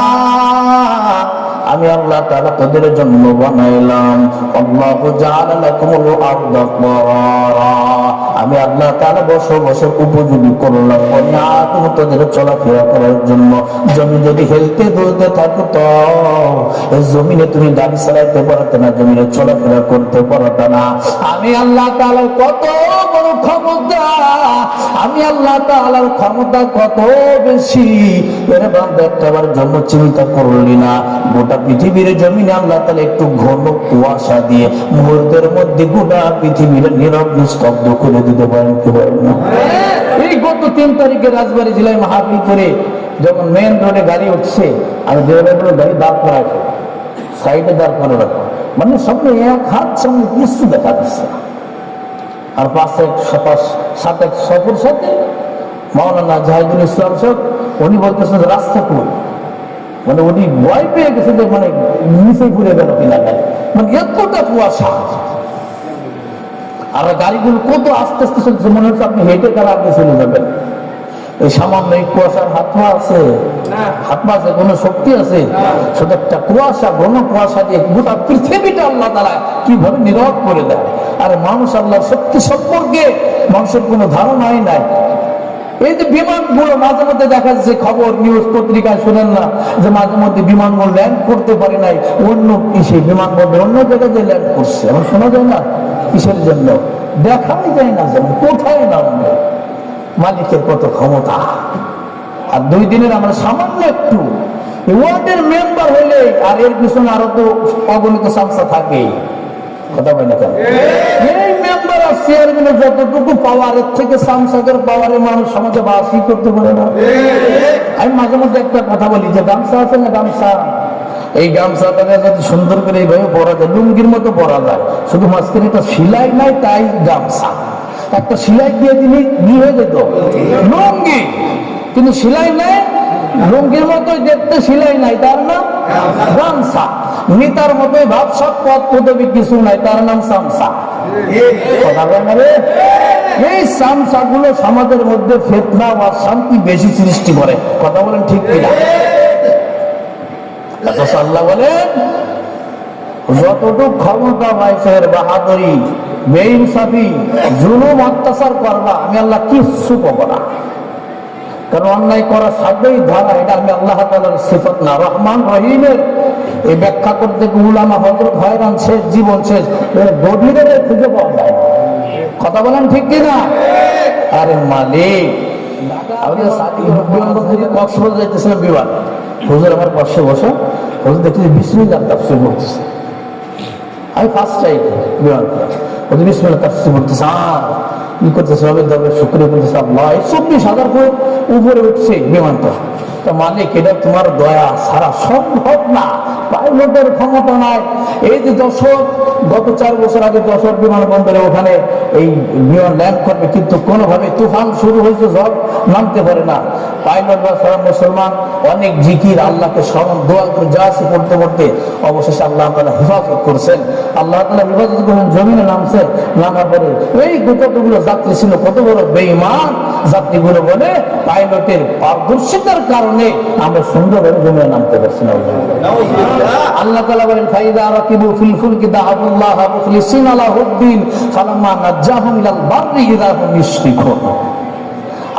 আমি আল্লাহ তাআলা তোদের জন্য বানাইলাম। আল্লাহু জাআলা লাকুমুল আরদা করারা। আমি আল্লাহ তাআলা বসবাসের উপযোগী করলাম, তুমি তোদের চলাফেরা করার জন্য। জমি যদি হেলতে দুলতে থাকতো, এই জমিনে তুমি গাড়ি চালাইতে পারতে না, জমিনে চলাফেরা করতে পারতে না। আমি আল্লাহ তাআলার কত বড় ক্ষমতা, আমি আল্লাহ তাআলার ক্ষমতা কত বেশি। এর বান্দা একটাবার জন্য চিন্তা করলি না, গোটা পৃথিবীর জমিনে আল্লাহ তাআলা একটু ঘন কুয়াশা দিয়ে মুহূর্তের মধ্যে গোটা পৃথিবীর নীরব নিস্তব্ধ করে দিতে পারেন কি পারেন না? এই গত 3 তারিখে রাজবাড়ী জেলায় মাহফিল করে যখন মেন রোডে গাড়ি উঠছে, আমি ড্রাইভারগুলো গাড়ি দাঁড় করাই সাইডে দাঁড় করে রাখো, মানে সামনে এক হাত সামনে কিছু দেখা যাচ্ছে। আর পাশে সাথে সফর সাথে মাওলানা জাহিদুল ইসলাম সাহেব, উনি বলতেছেন রাস্তা কই, মানে উনি ভয় পেয়ে গেছে যে মানে নিচে ঘুরে গেল কিনা গাড়ি, মানে এতটা কুয়াশা। আর গাড়িগুলো কত আস্তে আস্তে চলছে, মনে হচ্ছে আপনি হেঁটে গেলে আপনি চলে যাবেন। এই সামান্য এই কুয়াশার হাত পা আছে? হাত পা আছে? কোন শক্তি আছে? শুধু একটা কুয়াশা, ঘন কুয়াশা দিয়ে গোটা পৃথিবীটা আল্লাহ তাআলা কিভাবে নীরব করে দেয়। আর মানুষ আল্লাহর শক্তি সম্পর্কে মানুষের কোনো ধারণাই নাই। এই যে বিমানগুলো মাঝে মধ্যে দেখা যাচ্ছে, খবর নিউজ পত্রিকায় শোনেন না যে মাঝে মধ্যে বিমানগুলো ল্যান্ড করতে পারে নাই, অন্য কিসে বিমানবন্দর অন্য জায়গায় যে ল্যান্ড করছে, আমার শোনা যায় না কিসের জন্য, দেখাই যায় না যেন কোথায় নামবে। মালিকের কত ক্ষমতা। আর 2 দিনের আমরা সামান্য একটু ওয়ার্ডের মেম্বার হইলে আর এর পিছনে আরো তো অগণিত সংস্থা থাকে। কথা বলে না কেন? এই মেম্বার আর চেয়ারম্যানে যতটুকু পাওয়ার, এর থেকে সংসদের পাওয়ারে মানুষ সমাজে বাসই করতে পারে না। আমি মাঝে মধ্যে একটা কথা বলি যে গামছা আছে না, গামছা, এই গামছাটাকে যদি সুন্দর করে এইভাবে পরা যায়, লুঙ্গির মতো পরা যায়, শুধু মাঝখানে একটা সেলাই নাই, তাই গামছা। একটা সেলাই দিয়ে দিলে কি হয়ে যেত লুঙ্গি, কিন্তু সেলাই নাই, লুঙ্গির মতোই দেখতে, সেলাই নাই, তার নাম গামছা। নেতার মতোই ভাবসাব, পদ পদবি কিছু নাই, তার নাম সামসা। কথা বলে না রে? এই চামচাগুলো সমাজের মধ্যে ফিতনা ও অশান্তি বেশি সৃষ্টি করে। কথা বলেন ঠিক কিনা? আল্লাহ বলেন যতটুকু ক্ষমতা ভাইসের বাহাদুরি বেইনসাফি জুলুম অত্যাচার করবা আমি আল্লাহ কিচ্ছু পাবো না। কারণ অন্যায় করার সাথেই ধরা, এটা আমি আল্লাহ তাআলার সিফাত না। রহমান রহিমের এই ব্যাখ্যা করতে উলামা হযরত হয়রান শেষ, জীবন শেষ, গভীরে খুঁজে পাওয়া যায়। কথা বলেন ঠিক কিনা? আরে মালিক, আমাদের কক্সবাজার যাইতেছিলাম বিমান, হুজুর আমার পাশে বসে, হুজুর দেখছি বিসমিল্লাহ তাফসীর করতেছে। আমি ফার্স্ট টাইম বিমান, হুজুর বিসমিল্লাহ তাফসীর করতেছে আর ই করতেছে, হবে দরবার শুকরিয়া করতেছে আল্লাহ। 24,000 ফুট উপরে উঠছে বিমানটা। তা মালিক, এটা তোমার দয়া সারা সম্ভব না, পাইলটের ক্ষমতা নাই। এই যে যশোর, গত 4 বছর আগে যশোর বিমানবন্দরে ওখানে এই বিমান ল্যান্ড করবে, কিন্তু কোনোভাবে তুফান শুরু হয়েছে, ঝড় নামতে পারে না। পাইলট বা সারা মুসলমান অনেক জিকির, আল্লাহকে স্মরণ, দোয়া করে যাচ্ছে করতে করতে অবশেষে আল্লাহ তাআলা হেফাজত করছেন। আল্লাহ তাআলা হেফাজত করেন, জমিনে নামছে। নামার পরে এই কতগুলো যাত্রী ছিল, কত বড় বেঈমান যাত্রীগুলো বলে পাইলটের পারদর্শিতার কারণে আমরা সুন্দরভাবে জমিনে নামতে পারছি না। আল্লাহ তাআলা বলেন ফাইদা রাকিবু ফিল ফুলকি দাআবুল্লাহ মুখলিসিনা লাহুদ্দিন ফালাম্মা নাজ্জাহুম ইলাল বাররি ইযা হুম ইশরিকুন।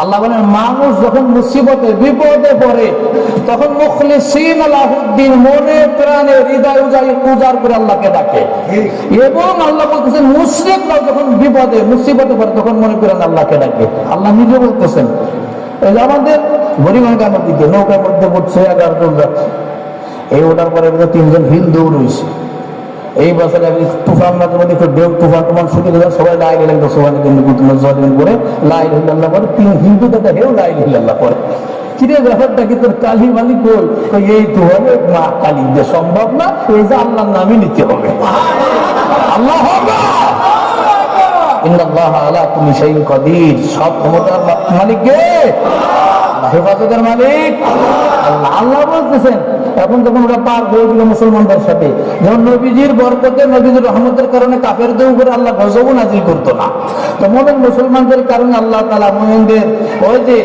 আল্লাহ বলেন মানুষ যখন মুসিবতে বিপদে পড়ে তখন মুখলিসিনা লাহুদ্দিন, মনে প্রাণে হৃদয় উজাড় করে আল্লাহকে ডাকে। এবং আল্লাহ বলতেছেন মুশরিকরাও যখন বিপদে মুসিবতে পড়ে তখন মনে করেন আল্লাহকে ডাকে। আল্লাহ নিজে বলতেছেন, এই যে আমাদের গরিবাঙ্গা নদীতে নৌকার মধ্যে পড়ছে 11 জন যাত্রী, এই ওটার পরে 3 জন হিন্দু রয়েছে। এই বছরে আমি তুফান মাঝে মধ্যে একটু ঢেউ তুফান টুফান শুরু করে সবাই লাই গেলেন সোহানি জলিন করে লাই হিল্লাল্লাহ করে, 3 হিন্দু দাদা হেউ লাই হিল্লাল্লাহ করে। কিরে ব্যাপারটা কি তোর কালী মালিক কই? এই তুফানে মা কালী দিয়ে সম্ভব না, এই যে আল্লাহর নামই নিতে হবে। আল্লাহ ইন্নাল্লাহ আলা কুল্লি শাইইন কাদির, সব ক্ষমতার মালিক কে? হেফাজতের মালিক আল্লাহ। আল্লাহ বলতেছেন এখন যখন ওরা পার হয়ে গেল মুসলমানদের সাথে, যখন নবীজির বরকতে নবীজির রহমতের কারণে কাফেরদের উপরে আল্লাহ গজব নাজিল করতো না, তো মুমিন মুসলমানদের কারণে আল্লাহ তাআলা মুমিনদের ওই যে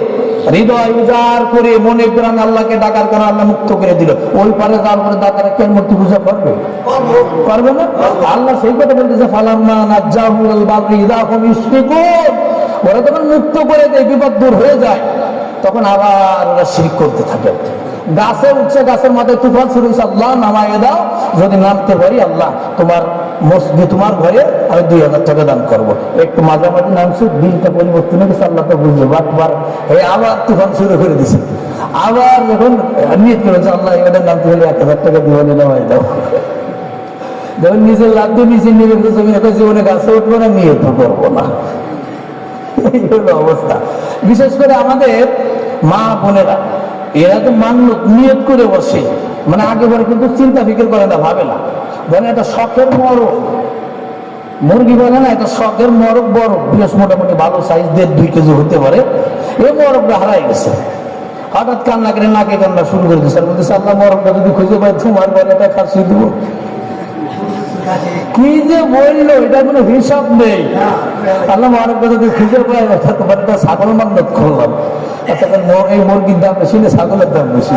হৃদয় উজাড় করে মনে প্রাণে আল্লাহকে ডাকার কারণে আল্লাহ মুক্ত করে দিল। ওই পারে যাওয়ার পরে ডাকারা কেন মূর্তি পূজা করবে? পারবে না। আল্লাহ সেই কথা বলতেছে ফালাম্মা নাজ্জাহুম ইলাল বাররি ইযা হুম ইশরিকুন, ওরা যখন মুক্ত করে দেয়, বিপদ দূর হয়ে যায়, তখন আবার ওরা শিরক করতে থাকে। গাছে উঠছে, গাছের মাথায় তুফান শুরু হয়েছে, আল্লাহ নামাইয়ে দাও, যদি নামতে পারি আল্লাহ তোমার মসজিদে তোমার ঘরে আমি 2000 টাকা দান করবো। একটু মাঝামাঝি নামছে, দিনটা পরিবর্তন হয়ে গেছে, আল্লাহ তো বুঝলো বারবার এই আবার তুফান শুরু করে দিছে। আবার যখন নিয়ত করেছে আল্লাহ এবার নামতে হলে 1000 টাকা দিওয়ানি নামাই দাও, যখন নিজের লাভ দিয়ে নিচে নিয়ে জীবনে গাছে উঠবো না, নিয়ত করবো না। এই হলো অবস্থা। বিশেষ করে আমাদের মা বোনেরা, এরা তো মান্যত নিয়ত করে বসে, মানে আগে পরে কিন্তু চিন্তা ফিকির করে না, ভাবে না, বলে এটা শখের মরক মুরগি, বলে না এটা শখের মরক, বড় বেশ মোটামুটি ভালো সাইজ 1.5-2 কেজি হতে পারে। এই মরকটা হারাই গেছে, হঠাৎ কান্না করে নাকে কান্না শুরু করে দিচ্ছে, বলতেছে আল্লাহ মরকটা যদি খুঁজে পাই তোমার বলেটা খাসি দিব। কি যে বললো, এটা কোনো হিসাব নেই। আল্লাহ মরকটা যদি খুঁজে পাই তোমার একটা ছাগল মান্যত করলাম, এই মুরগির দাম বেশি না ছাগলের দাম বেশি।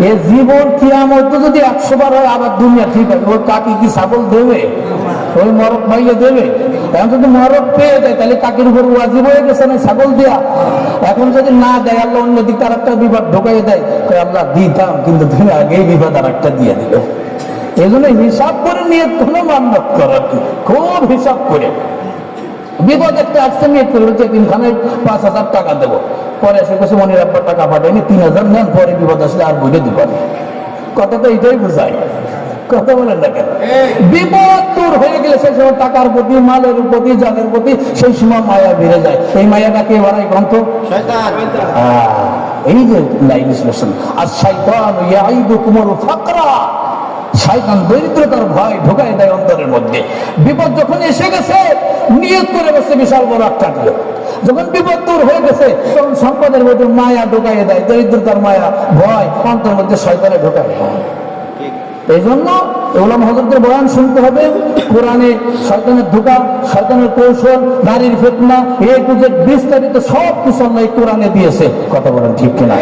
এ জীবন কিয়ামত যদি 100 বার হয় আবার দুনিয়া ঠিক আছে। ওর কাকি কি ছাগল দেবে? ওই মরক পাইলে দেবে? এখন যদি মরক পেয়ে যায় তাহলে কাকির উপর ওয়াজিব হয়ে গেছে না ছাগল দেয়া। এখন যদি না দেয় আল্লাহ অন্যদিকে আর একটা বিপদ ঢোকাই দেয়, আল্লাহ দিতাম কিন্তু তুমি আগেই বিপদ আর একটা দিয়ে দিলে। এই জন্য হিসাব করে নিয়ে কোনো মান্যত করার, খুব হিসাব করে। বিপদ একটা আসছে, নিয়ে করলো যে দিনখানে 5000 টাকা দেবো, পরে এসে কাছে মনির আব্বার টাকা পাঠায়নি, 3000 নেন, পরে বিপদ আসলে আর বুঝে দিবেন। কথা তো এইটাই বোঝায়, কথা বলেন না কেন? বিপদ দূর হয়ে গেলে সেই সময় টাকার প্রতি, মালের প্রতি, জানের প্রতি সেই সময় মায়া বেড়ে যায়। এই মায়াটা কে বাড়ায় গ্রন্থ? এই যে লাইন বিশ্লেষণ, আর শাইতান ইয়াইদুকুমুল ফাকরা, শয়তান দরিদ্রতার ভয় ঢোকায় দেয় অন্তরের মধ্যে। বিপদ যখন এসে গেছে নিয়ত করে বসে বিশাল বড় একটা দিয়ে, যখন বিপদ দূর হয়ে গেছে তখন সম্পদের মধ্যে মায়া ঢোকাই দেয়, দরিদ্রতার মায়া, ভয় অন্তরের মধ্যে শয়তানে ঢোকায়। এই জন্য ওলামা হযরতের বয়ান শুনতে হবে। কোরআনে শয়তানের ধোঁকা, শয়তানের কৌশল, নারীর ফিতনা, এই টু জেড বিস্তারিত সব কিছু আল্লাহ কোরআনে দিয়েছে। কথা বলেন ঠিক কিনা?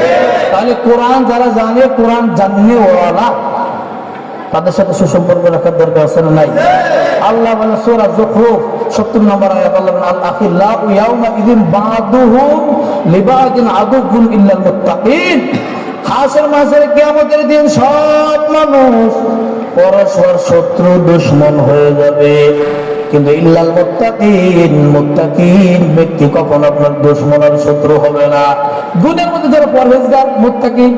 তাহলে কোরআন যারা জানে, কোরআন জানে ওয়ালা, তাদের সাথে সুসম্পর্ক রাখার দরকার আছে না নাই? আল্লাহ বলেন সূরা যুখরুফ 70 নম্বর আয়াত, আল্লাহ বলেন আল আখিল্লাহু ইয়াউমা ইযিন বা'দুহুম লিবা'দিন আদুউন ইল্লাল মুত্তাকিন। হাসর মাসের কিয়ামতের দিন সব মানুষ পরস্পর শত্রু দুশমন হয়ে যাবে, কিন্তু ইল্লাল মুত্তাকিন, মুত্তাকিন ব্যক্তি কখনো আপনার দুশমন আর শত্রু হবে না। দুনিয়ার মধ্যে যারা পরহেজগার, মুত্তাকিন,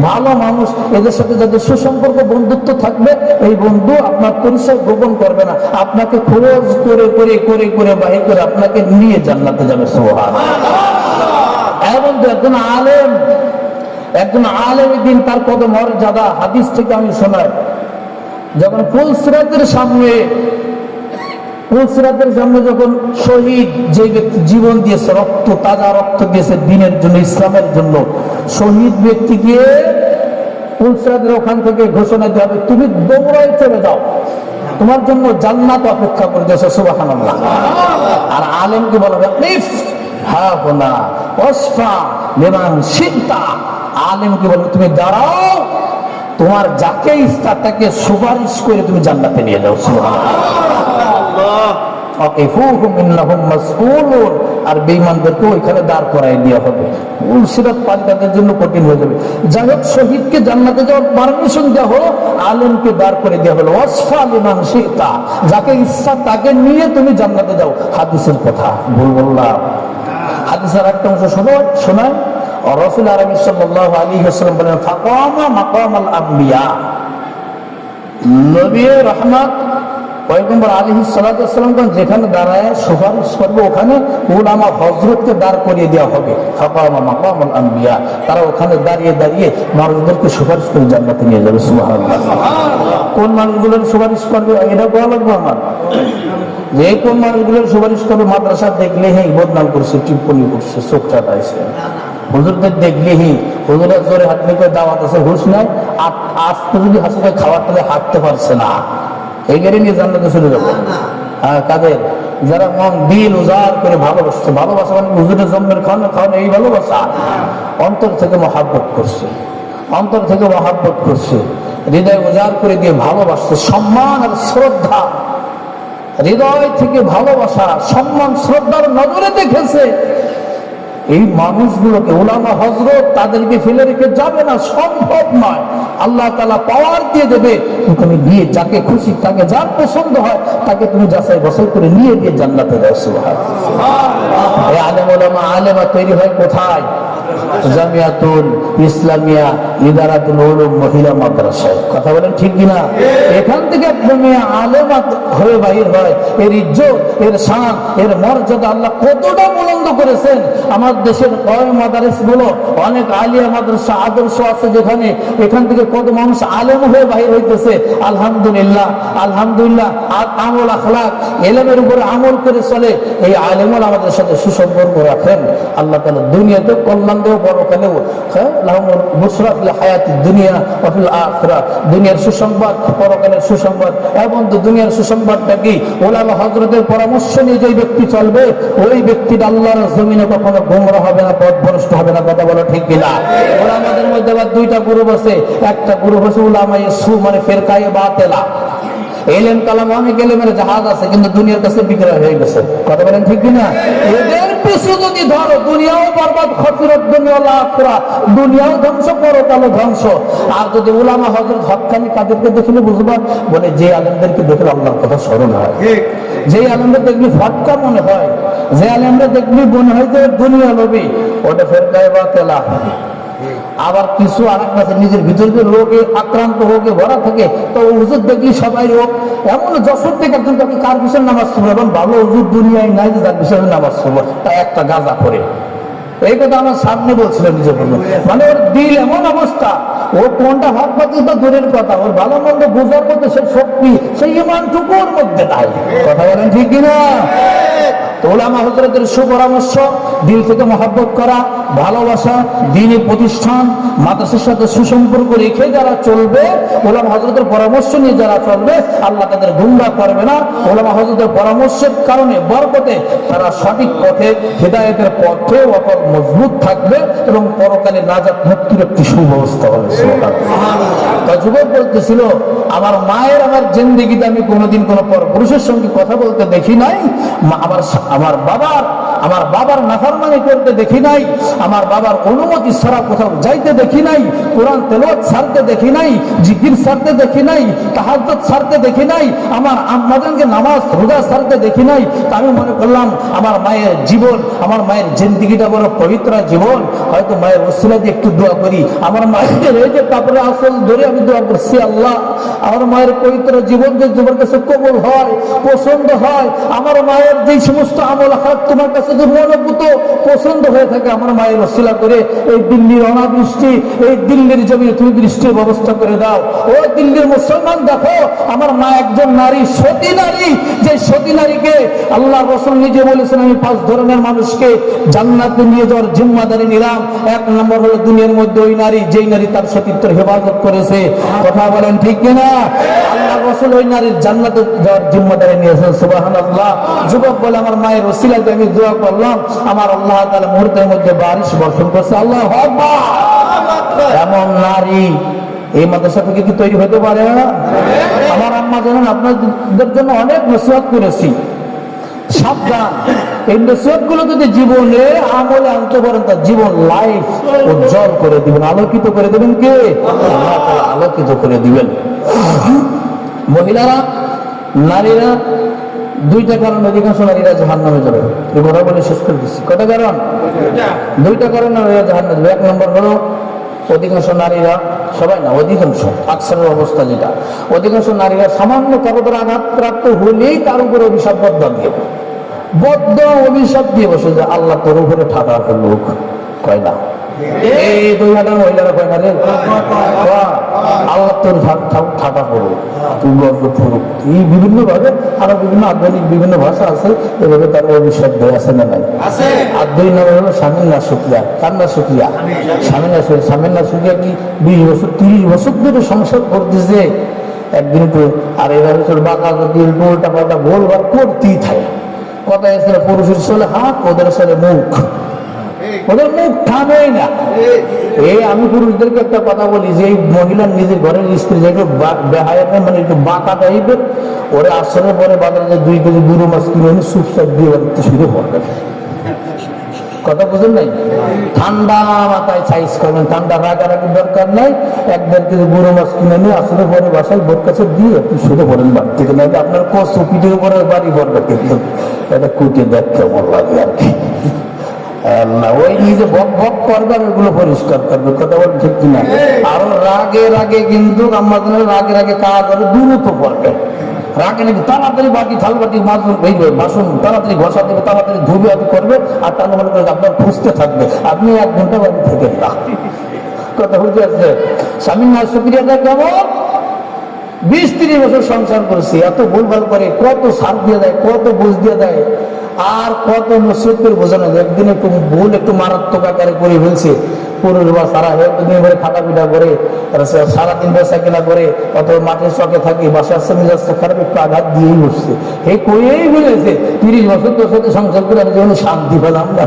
ভালো মানুষ, এদের সাথে যাদের সুসম্পর্ক, বন্ধুত্ব থাকবে, এই বন্ধু আপনার পরিচয় গোপন করবে না, আপনাকে খোঁজ করে করে করে করে বাহির করে আপনাকে নিয়ে জান্নাতে যাবে। সুবহানাল্লাহ। এবং একজন আলেম দিন, তার কত মর্যাদা, হাদিস থেকে আমি শোনাই। যখন ফুলসিরাতের সামনে যখন শহীদ, যে ব্যক্তি জীবন দিয়েছে, রক্ত, তাজা রক্ত দিয়েছে দিনের জন্য, ইসলামের জন্য, শহীদ ব্যক্তিকে ফুলসিরাতের ওখান থেকে ঘোষণা দেওয়া হবে, তুমি দৌড়ায় চলে যাও, তোমার জন্য জান্নাত অপেক্ষা করে দিয়েছে। সুবহানাল্লাহ। আর আলেমকে বলা হবে আলেমকে বলবে তুমি দাঁড়াও, তোমার যাকে ইচ্ছা তাকে সুপারিশ করে তুমি জান্নাতে নিয়ে যাও। আর বেঈমানদেরকে ওইখানে দাঁড় করাই দেওয়া হবে। সিরাত পার তাদের জন্য কঠিন হয়ে যাবে। যাই হোক, শহীদকে জান্নাতে যাওয়ার পারমিশন দেওয়া হলো, আলেমকে দাঁড় করে দেওয়া হলো। ওয়াসফা লিমান শিতা, যাকে ইচ্ছা তাকে নিয়ে তুমি জান্নাতে যাও। হাদিসের কথা ভুল বললাম? হাদিসের একটা অংশ শোনায়। রাসূল আরবি সাল্লাল্লাহু আলাইহি ওয়াসাল্লাম বলেন ফাকামা মাকামাল আম্বিয়া, নবী রহমত পয়গম্বর আলাইহিস সালাতু ওয়াস সালাম যেখানে দাঁড়ায় সুপারিশ করবে, ওখানে উলামা হযরতকে দাঁড় করিয়ে দেওয়া হবে। ফাকামা মাকামাল আম্বিয়া, তারা ওখানে দাঁড়িয়ে দাঁড়িয়ে মানুষদেরকে সুপারিশ করে জান্নাতে নিয়ে যাবে। সুবহানাল্লাহ। কোন মানুষগুলোর সুপারিশ করবে এটা বলা লাগবে আমার? যে কোন মানুষগুলোর সুপারিশ করবে? মাদ্রাসা দেখলে হ্যাঁ বদনাম করছে, টিপ্পনি করছে, চোখ চাটাইছে। হুজুরদের দেখলেই হুজুরের জোরে হাঁটলে করে দাওয়াত আছে, হুঁশ নাই, আজকে যদি হাসিটা খাওয়ার তাহলে হাঁটতে পারছে না, এই গাড়ি নিয়ে জান্নাতে চলে যাবো। হ্যাঁ, কাদের? যারা মন দিল উজাড় করে ভালোবাসছে। ভালোবাসা মানে হুজুরের জন্মের খাওয়ানো এই ভালোবাসা, অন্তর থেকে মহাব্বত করছে, অন্তর থেকে মহাব্বত করছে, হৃদয় উজাড় করে দিয়ে ভালোবাসছে, সম্মান আর শ্রদ্ধা, হৃদয় থেকে ভালোবাসা, সম্মান শ্রদ্ধার নজরে দেখেছে। এই মানুষগুলোকে উলামা হযরত তাদেরকে ফেলে রেখে যাবে না, সম্ভব নয়। আল্লাহ তাআলা পাওয়ার দিয়ে দেবে, তুমি নিয়ে যাকে খুশি, তাকে যার পছন্দ হয় তাকে তুমি যাচাই বাছাই করে নিয়ে গিয়ে জান্নাতে দাও। সুবহানাল্লাহ। এই আলেম উলামা আলেমা তৈরি হয় কোথায়? জামিয়াতুল ইসলামিয়া ইদারাতুল উলুম মহিলা মাদ্রাসায়। কথা বলেন ঠিক কিনা? এখান থেকে মেয়ে আলেমা হয়ে বাহির হয়। এর ইজ্জত, এর শান, এর মর্যাদা আল্লাহ কতটা বুলন্দ করেছেন। আমার দেশের কয় মাদারিস গুলো, অনেক আলিয়া মাদ্রাসা আদর্শ আছে যেখানে এখান থেকে কত মানুষ আলেম হয়ে বাহির হইতেছে। আলহামদুলিল্লাহ, আলহামদুলিল্লাহ। আর আমল আখলাক, ইলমের উপরে আমল করে চলে এই আলেমরা আমাদের সাথে সুসম্পর্ক রাখেন। আল্লাহ তাআলা দুনিয়াতে কল্যাণ দেও, পরকালেও লাহুমুল বুশরা ফিল হায়াতিদ দুনিয়া ওয়া ফিল আখিরাহ। দুনিয়ার সুসংবাদ, পরকালের সুসংবাদ। এবং দুনিয়ার সুসংবাদটা কি? উলামা হযরতের পরামর্শ নিয়ে যে ব্যক্তি চলবে, ওই ব্যক্তিটা আল্লাহর জমিনে কখনো গোমরা হবে না, পথভ্রষ্ট হবে না। কথা বলো ঠিক কিনা? উলামাদের মধ্যে আবার দুইটা গ্রুপ আছে। একটা গ্রুপ হচ্ছে উলামায়ে সু, মানে ফিরকায়ে বাতিলা। এলেম কালাম অনেক এলেমের জাহাজ আছে, কিন্তু দুনিয়ার কাছে বিক্রয় হয়ে গেছে। কথা বলেন ঠিক কিনা? এদের পিছু যদি ধরো, দুনিয়াও বরবাদ, খসরত দুনিয়া ওয়াল আখিরাহ, দুনিয়াও ধ্বংস, পরকালও ধ্বংস। আর যদি উলামা হযরত হক্কানি কাদেরকে দেখলে বুঝবা? বলে যে আলেমদেরকে দেখলে আল্লাহর কথা স্মরণ হয়, যে আলেমদের দেখলে ফটকা মনে হয়, যে আলেমরা দেখলে মনে হয় যে দুনিয়া লোভী, ওটা ফিরকায়ে বাতিলা। আবার কিছু আরেক আছে নিজের ভিতরে রোগে আক্রান্ত, রোগে ভরা থাকে, তো হুজুর দেখি সবাই রোগ। এমন যশোর থেকে একজন তাকে কার বিষয়ে নামাজ পড়বো, এবং ভালো হুজুর দুনিয়ায় নাই যে তার বিষয়ে নামাজ পড়বো, তা একটা গাঁজা করে। এই কথা আমার সামনে বলছিল নিজে বললো, মানে ওর দিল এমন অবস্থা, ও কোনটা ভাব পাতি তো দূরের কথা, ওর ভালো মন্দ বোঝার মধ্যে সেই শক্তি, সেই ইমানটুকু ওর মধ্যে নাই। কথা বলেন ঠিক কিনা? তো উলামা হযরতের সুপরামর্শ, দিল থেকে মহব্বত করা, ভালোবাসা, দ্বীনি প্রতিষ্ঠান, মাদ্রাসার সাথে সুসম্পর্ক রেখে যারা চলবে, উলামা হযরতের পরামর্শ নিয়ে যারা চলবে, আল্লাহ তাদের গুমরাহ করবে না। উলামা হযরতের পরামর্শের কারণে বরকতে তারা সঠিক পথে, হেদায়েতের পথে অটল মজবুত থাকবে এবং পরকালে নাজাত মুক্তির একটি সুব্যবস্থা হবে। সুবহানাল্লাহ। যুবক বলতেছিল, আমার মায়ের আমার জিন্দেগিতে আমি কোনোদিন কোনো পরপুরুষের সঙ্গে কথা বলতে দেখি নাই, আমার বাবার নাফরমানি করতে দেখি নাই, আমার বাবার অনুমতি ছাড়া কোথাও যাইতে দেখি নাই, কোরআন তেলাওয়াত ছাড়তে দেখি নাই, জিকির ছাড়তে দেখি নাই, তাহাজ্জুদ ছাড়তে দেখি নাই, আমার আম্মাজানকে নামাজ রোজা ছাড়তে দেখি নাই। তা আমি মনে করলাম আমার মায়ের জীবন, আমার মায়ের জিন্দেগিটা বড় পবিত্র জীবন, হয়তো মায়ের ওসিলা দিয়ে একটু দোয়া করি। আমার মায়ের এই যে কাপড়ে আসল ধরে আমি দোয়া করছি, আল্লাহ আমার মায়ের পবিত্র জীবন যে তোমার কাছে কবুল হয়, পছন্দ হয়, আমার মায়ের যে সমস্ত আমল হাত তোমার কাছে যে মনোভূত পছন্দ হয়ে থাকে, আমার মায়ের ওসিলা করে এই দিল্লির অনাবৃষ্টি, এই দিল্লির জমিনে তুমি বৃষ্টির ব্যবস্থা করে দাও। ও দিল্লির মুসলমান, দেখো আমার মা একজন নারী, সতী নারী, যে সতী নারীকে আল্লাহ রাসূল নিজে বলেছেন, আমি 5 ধরনের মানুষকে জান্নাতে নিয়ে যাওয়ার জিম্মাদারি নিলাম। 1 নম্বর হলো দুনিয়ার মধ্যে ওই নারী, যেই নারী তার সতীত্বের হেফাজত করেছে। কথা বলেন ঠিক কিনা? আল্লাহ রাসূল ওই নারীর জান্নাতে যাওয়ার জিম্মাদারি নিয়েছেন। সুবহানাল্লাহ। যুবক বলে, আমার মায়ের ওসিলাতে আমি দোয়া করলাম, আমার আল্লাহ তাআলা মুহূর্তের মধ্যে বারিশ বর্ষণ করছে। আল্লাহু আকবার। এমন নারী এই মাদ্রাসা থেকে কি তৈরি হতে পারে না? আমার আম্মা জানেন, আপনাদের জন্য অনেক নসিহত করেছি, সাবধান। এই নসিহত গুলো যদি জীবনে আমলে আনতে পারেন, তার জীবন লাইফ উজ্জ্বল করে দিবেন, আলোকিত করে দিবেন। কে? আল্লাহ তাআলা আলোকিত করে দিবেন। মহিলারা, নারীরা, 2টা কারণ অধিকাংশ নারীরা জাহান্নামে যাবে। এই কথা বলে শেষ করে দিচ্ছি। কটা কারণ? 2টা কারণ নারীরা জাহান্নামে যাবে। 1 নম্বর হলো অধিকাংশ নারীরা, সবাই না, অধিকাংশ, আকসারের অবস্থা যেটা, অধিকাংশ নারীরা সামান্য কারোর আঘাতপ্রাপ্ত হলেই তার উপরে অভিশাপ বদ্ধ অভিশাপ দিয়ে বসে, যে আল্লাহ তোর উপরে ঠাটা লোক কয় না। এই 2 হাজার মহিলারা কয় না রে, আল্লাহ তোর ঠাটা করুক, তুই গর্ব করুক। এই বিভিন্ন ভাবে, আরো বিভিন্ন আধুনিক বিভিন্ন ভাষা আছে, এভাবে তার অভিশাপ দেয়, আছে না নাই? আর 2 নম্বর হলো স্বামীর না শুকরিয়া। কার না শুকরিয়া? স্বামীর না শুকরিয়া। স্বামীর না শুকরিয়া কি 20 বছর 30 বছর ধরে সংসার করতেছে, একদিন তো আর এভাবে বাঁকা যদি উল্টা পাল্টা ভুলভাল করতেই থাকে। কথা এসে পুরুষের চলে হাত, ওদের চলে মুখ, ওদের মুখ থামেই না। এই আমি পুরুষদেরকে একটা কথা বলি, যে এই মহিলার নিজের ঘরের স্ত্রী যে একটু বেহায়া, মানে একটু বাঁকা টাইপের, ওরা আসলে পরে বাজারে যে 2 কেজি গুঁড়ো মাছ কিনে চুপচাপ দিয়ে শুরু করবে। কথা বুঝেন নাই? ঠান্ডা মাথায় সাইজ করবেন, ঠান্ডা রাগারাগির দরকার নাই। 1-1.5 কেজি গুঁড়ো মাছ কিনে নিয়ে আসলে পরে বাসায় বোর কাছে দিয়ে আপনি শুরু করেন বাড়ি থেকে, নাহলে আপনার কষ্ট পিঠের উপরে বাড়ি পড়বে। কিন্তু এটা কুটে দেখ কেমন লাগে আর কি। ওই নিজে বক বক করবে, ওইগুলো পরিষ্কার করবে। কথা বল ঠিক কিনা? আরো রাগে কিন্তু আমাদের রাগে কাজ হবে, দ্রুত করবে। রাগে নাকি তাড়াতাড়ি বাটি, থাল বাটি, বাসন তাড়াতাড়ি ঘষা দেবে, তাড়াতাড়ি ধুবে আদি করবে, আর তার মনে করে আপনার খুঁজতে থাকবে। আপনি 1 ঘন্টা বাড়ি থেকে না। কথা বুঝতে পারছে? স্বামীর না শুকরিয়াটা কেমন? 20-30 বছর সংসার করেছি, এত ভুলভাল করে, কত সার দিয়ে দেয়, কত বুঝ দিয়ে দেয়, আর কত নসিহত করে বোঝানো যায়। একদিন একটু ভুল, একটু মারাত্মক আকারে করে ফেলছে, পুরুষ বা সারা একদিন করে খাতা পিঠা করে, সারাদিন বেচা কেনা করে, অথবা মাঠের চকে থাকি, বাসায় আসছে মেজাজটা খারাপ, একটু আঘাত দিয়েই বসছে। হে কয়েই ফেলেছে, 30 বছর তোর সাথে সংসার করে আমি যেমন শান্তি পেলাম না,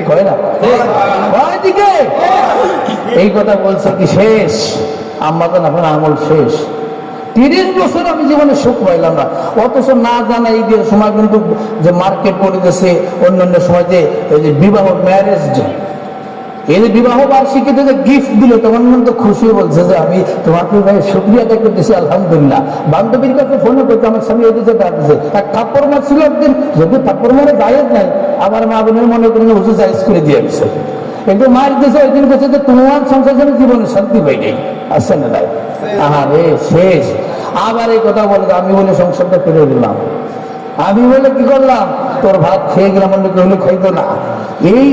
হয় না? দিকে এই কথা বলছে কি শেষ? আমাদের এখন আমল শেষ। 30 বছর আমি জীবনে সুখ পাইলাম না, অথচ না জানা ঈদের সময় কিন্তু যে মার্কেট করে দিয়েছে, অন্যান্য সময় যে এই যে বিবাহ, ম্যারেজ ডে, এই যে বিবাহ বার্ষিকীতে যে গিফট দিল, তখন কিন্তু খুশি বলছে যে আমি তোমাকে ভাই শুকরিয়া আদায় করতেছি, আলহামদুলিল্লাহ। বান্ধবীর কাছে ফোনে করতে আমার স্বামী এদিকে ডাকছে, এক থাপ্পড় মারছিল একদিন, যদি থাপ্পড় মারে জায়েজ নাই, আমার মা বোনের মনে করেন ওষুধ জায়েজ করে দিয়ে গেছে, কিন্তু মার দিয়েছে। ওই দিন বলছে যে তোমার সংসার যেন জীবনে শান্তি পাই নেই, আসছে না নাই? আরে শেষ। আবার এই কথা বলে, আমি বলে সংসারটা ফিরে দিলাম, আমি বলে কি করলাম, তোর ভাত খেয়ে গেলাম, হলে খাইতো না। এই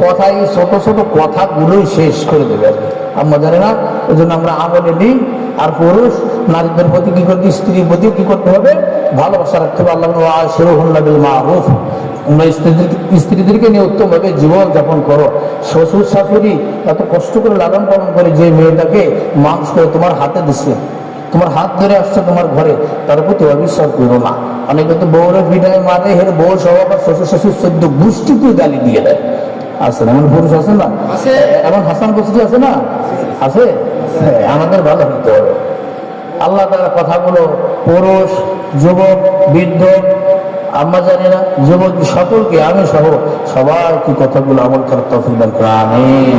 কথা, এই ছোট ছোট কথাগুলোই শেষ করে দেবে। আমরা জানি না, ওই জন্য আমরা আমলে নিই, আর পুরুষ নারীদের প্রতি কি করতে, স্ত্রীর প্রতি কি করতে হবে, ভালোবাসা রাখতে হবে। আল্লাহ আশিরুহুন্না বিল মারুফ, তোমরা স্ত্রীদেরকে নিয়ে উত্তম ভাবে জীবন যাপন করো। শ্বশুর শাশুড়ি এত কষ্ট করে লালন পালন করে যে মেয়েটাকে মানুষ করে তোমার হাতে দিচ্ছে, তোমার হাত ধরে আসছে তোমার ঘরে, তার প্রতি অবিশ্বাস করো না। অনেকে তো বউরে পিঠায় মারে, হের বউ সহ আবার শ্বশুর শাশুড়ি 14 গোষ্ঠীকে গালি দিয়ে দেয়। আছে না এমন পুরুষ? আছে না এমন হাসান বসরি? আছে না? আছে। আমাদের ভালো হতে হবে। আল্লাহ তাআলা কথাগুলো পুরুষ, যুবক, বৃদ্ধ, আমরা জানি না, যুবক সকলকে, আমি সহ সবাইকে কথাগুলো আমল করার তৌফিক দান করুন। আমিন।